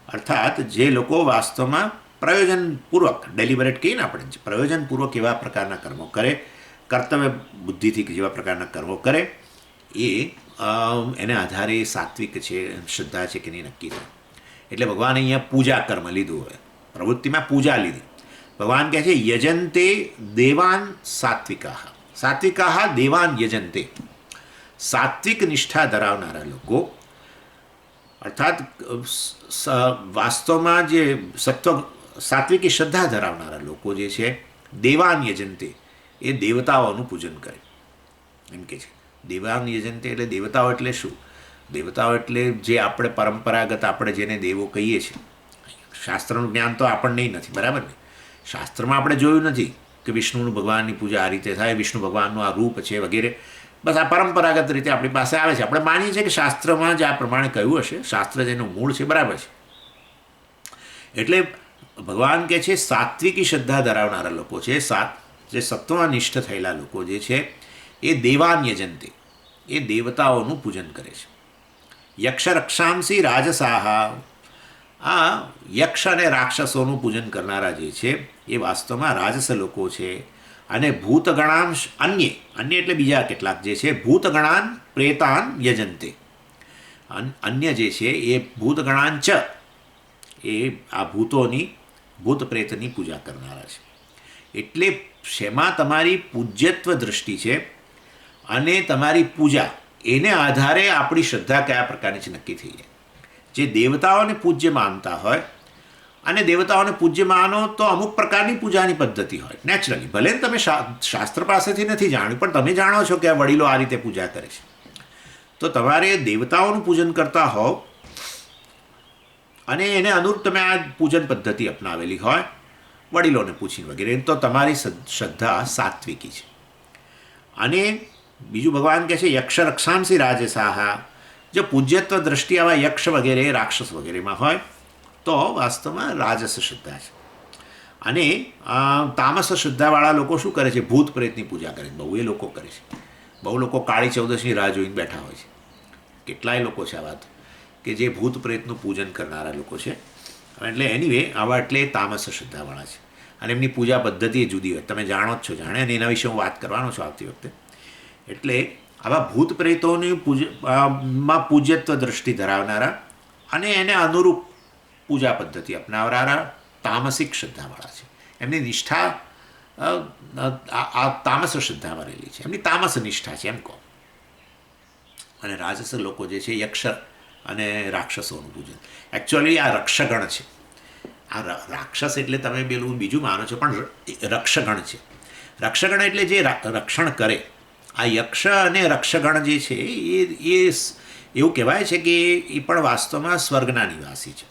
અર્થાત જે લોકો વાસ્તવમાં પ્રયોજનપૂર્વક, ડેલિબરેટ કહીએ ને આપણે, પ્રયોજનપૂર્વક એવા પ્રકારના કર્મો કરે, કર્તવ્ય બુદ્ધિથી જેવા પ્રકારના કર્મો કરે, એ એને આધારે સાત્વિક છે, શ્રદ્ધા છે કે નહીં નક્કી થાય. એટલે ભગવાને અહીંયા પૂજા કર્મ લીધું હોય, પ્રવૃત્તિમાં પૂજા લીધી. ભગવાન કહે છે યજંતે દેવાન સાત્વિકાહ. સાત્વિકાહ દેવાન યજંતે. સાત્વિક નિષ્ઠા ધરાવનારા લોકો, અર્થાત વાસ્તવમાં જે સાત્વિકી શ્રદ્ધા ધરાવનારા લોકો જે છે, દેવાન યજંતે, એ દેવતાઓનું પૂજન કરે. એમ કે છે દેવાન યજંતે એટલે દેવતાઓ એટલે શું? દેવતાઓ એટલે જે આપણે પરંપરાગત આપણે જેને દેવો કહીએ છીએ. શાસ્ત્રનું જ્ઞાન તો આપણને નથી, બરાબર ને? શાસ્ત્રમાં આપણે જોયું નથી કે વિષ્ણુનું ભગવાનની પૂજા આ રીતે થાય, વિષ્ણુ ભગવાનનું આ રૂપ છે વગેરે. બસ આ પરંપરાગત રીતે આપણી પાસે આવે છે. આપણે માનીએ છીએ કે શાસ્ત્રમાં જ આ પ્રમાણે કહ્યું હશે, શાસ્ત્ર જેનું મૂળ છે, બરાબર છે. એટલે ભગવાન કહે છે સાત્વિકી શ્રદ્ધા ધરાવનારા લોકો છે, જે સત્વનિષ્ઠ થયેલા લોકો જે છે, એ દેવાન યજંતે, એ દેવતાઓનું પૂજન કરે છે. યક્ષ રક્ષાંસી રાજસાહા, આ યક્ષ અને રાક્ષસોનું પૂજન કરનારા જે છે એ વાસ્તવમાં રાજસ લોકો છે. અને ભૂતગણાંશ અન્ય એટલે બીજા કેટલાક જે છે, ભૂતગણાન પ્રેતાન યજંતે, અન્ય જે છે એ ભૂતગણાંચ, એ આ ભૂત પ્રેતની પૂજા કરનારા છે. એટલે શેમાં તમારી પૂજ્યત્વ દૃષ્ટિ છે અને તમારી પૂજા, એને આધારે આપણી શ્રદ્ધા કયા પ્રકારની છે નક્કી થઈ જાય. જે દેવતાઓને પૂજ્ય માનતા હોય, અને દેવતાઓને પૂજ્ય માનો તો અમુક પ્રકારની પૂજાની પદ્ધતિ હોય નેચરલી, ભલે તમે શાસ્ત્ર પાસેથી નથી જાણ્યું પણ તમે જાણો છો કે આ વડીલો આ રીતે પૂજા કરે છે, તો તમારે દેવતાઓનું પૂજન કરતા હોવ અને એને અનુરૂપ તમે આ પૂજન પદ્ધતિ અપનાવેલી હોય વડીલોને પૂછીને વગેરે, તો તમારી શ્રદ્ધા સાત્વિકી છે. અને બીજું ભગવાન કહે છે યક્ષ રક્ષાંસી રાજસાહા, જો પૂજ્યત્વ દ્રષ્ટિ આવા યક્ષ વગેરે રાક્ષસ વગેરેમાં હોય તો વાસ્તવમાં રાજસ શ્રદ્ધા છે. અને તામસ શ્રદ્ધાવાળા લોકો શું કરે છે? ભૂત પ્રેતની પૂજા કરે છે. બહુ એ લોકો કરે છે. બહુ લોકો કાળી ચૌદશની રાહ જોઈને બેઠા હોય છે. કેટલાય લોકો છે આવા કે જે ભૂત પ્રેતનું પૂજન કરનારા લોકો છે. એટલે એનીવે આવા એટલે તામસ શ્રદ્ધાવાળા છે. અને એમની પૂજા પદ્ધતિ એ જુદી હોય, તમે જાણો જ છો, જાણે, અને એના વિશે હું વાત કરવાનો છું આવતી વખતે. એટલે આવા ભૂત પ્રેતોની માં પૂજ્યત્વ દ્રષ્ટિ ધરાવનારા અને એને અનુરૂપ પૂજા પદ્ધતિ અપનાવનારા તામસિક શ્રદ્ધાવાળા છે. એમની નિષ્ઠા આ તામસ શ્રદ્ધામાં રહેલી છે, એમની તામસ નિષ્ઠા છે એમ કહો. અને રાજસ લોકો જે છે યક્ષ અને રાક્ષસોનું પૂજન, એકચ્યુઅલી આ રક્ષગણ છે. આ રાક્ષસ એટલે તમે પેલું બીજું માનો છો, પણ રક્ષગણ છે. રક્ષગણ એટલે જે રક્ષણ કરે. આ યક્ષ અને રક્ષગણ જે છે એવું કહેવાય છે કે એ પણ વાસ્તવમાં સ્વર્ગના નિવાસી છે.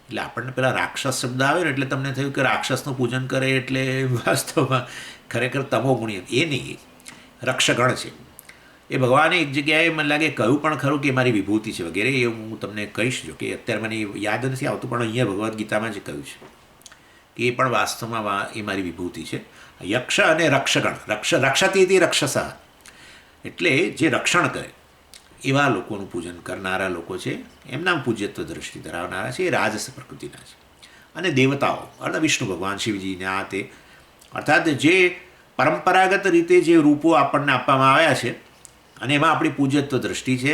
એટલે આપણને પેલા રાક્ષસ શબ્દ આવે ને એટલે તમને થયું કે રાક્ષસનું પૂજન કરે એટલે વાસ્તવમાં ખરેખર તમોગુણી એ નહીં, રક્ષગણ છે. એ ભગવાને એક જગ્યાએ મને લાગે કહ્યું પણ ખરું કે મારી વિભૂતિ છે વગેરે, એ હું તમને કહીશ જો કે અત્યારે મને યાદ નથી આવતું, પણ અહીંયા ભગવદ્ ગીતામાં જ કહ્યું છે કે એ પણ વાસ્તવમાં એ મારી વિભૂતિ છે. યક્ષ અને રક્ષગણ, રક્ષતી રક્ષસ, એટલે જે રક્ષણ કરે એવા લોકોનું પૂજન કરનારા લોકો છે, એમના પૂજ્યત્વ દ્રષ્ટિ ધરાવનારા છે, એ રાજસ પ્રકૃતિના છે. અને દેવતાઓ અર્થાત વિષ્ણુ ભગવાન શિવજીને આ તે, અર્થાત જે પરંપરાગત રીતે જે રૂપો આપણને આપવામાં આવ્યા છે અને એમાં આપણી પૂજ્યત્વ દ્રષ્ટિ છે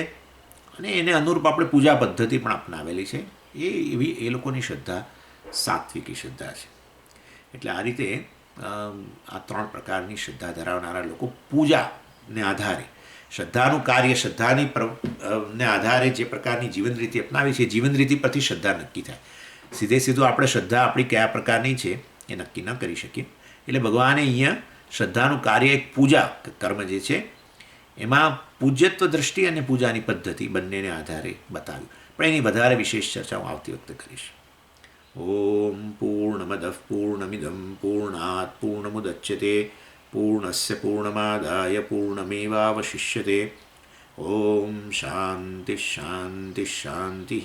અને એને અનુરૂપ આપણે પૂજા પદ્ધતિ પણ અપનાવેલી છે, એ લોકોની શ્રદ્ધા સાત્વિકી શ્રદ્ધા છે. એટલે આ રીતે આ 3 પ્રકારની શ્રદ્ધા ધરાવનારા લોકો પૂજાને આધારે, શ્રદ્ધાનું કાર્ય, શ્રદ્ધાની ને આધારે જે પ્રકારની જીવન રીતિ અપનાવી છે, જીવન રીતિ પરથી શ્રદ્ધા નક્કી થાય. સીધું આપણે શ્રદ્ધા આપણી કયા પ્રકારની છે એ નક્કી ન કરી શકીએ. એટલે ભગવાને અહીંયા શ્રદ્ધાનું કાર્ય એક પૂજા કર્મ જે છે એમાં પૂજ્યત્વ દ્રષ્ટિ અને પૂજાની પદ્ધતિ બંનેને આધારે બતાવ્યું. પણ એની વધારે વિશેષ ચર્ચા હું આવતી વખતે કરીશ. ઓમ પૂર્ણમદ પૂર્ણમિદમ પૂર્ણાત પૂર્ણમુદચ્યતે પૂર્ણસ્ય પૂર્ણમાદાય પૂર્ણમેવાવશિષ્યતે. ઓમ શાંતિ શાંતિ શાંતિ.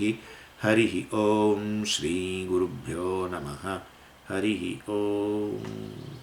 હરિ ઓમ શ્રી ગુરુભ્યો નમઃ. હરિ ઓમ.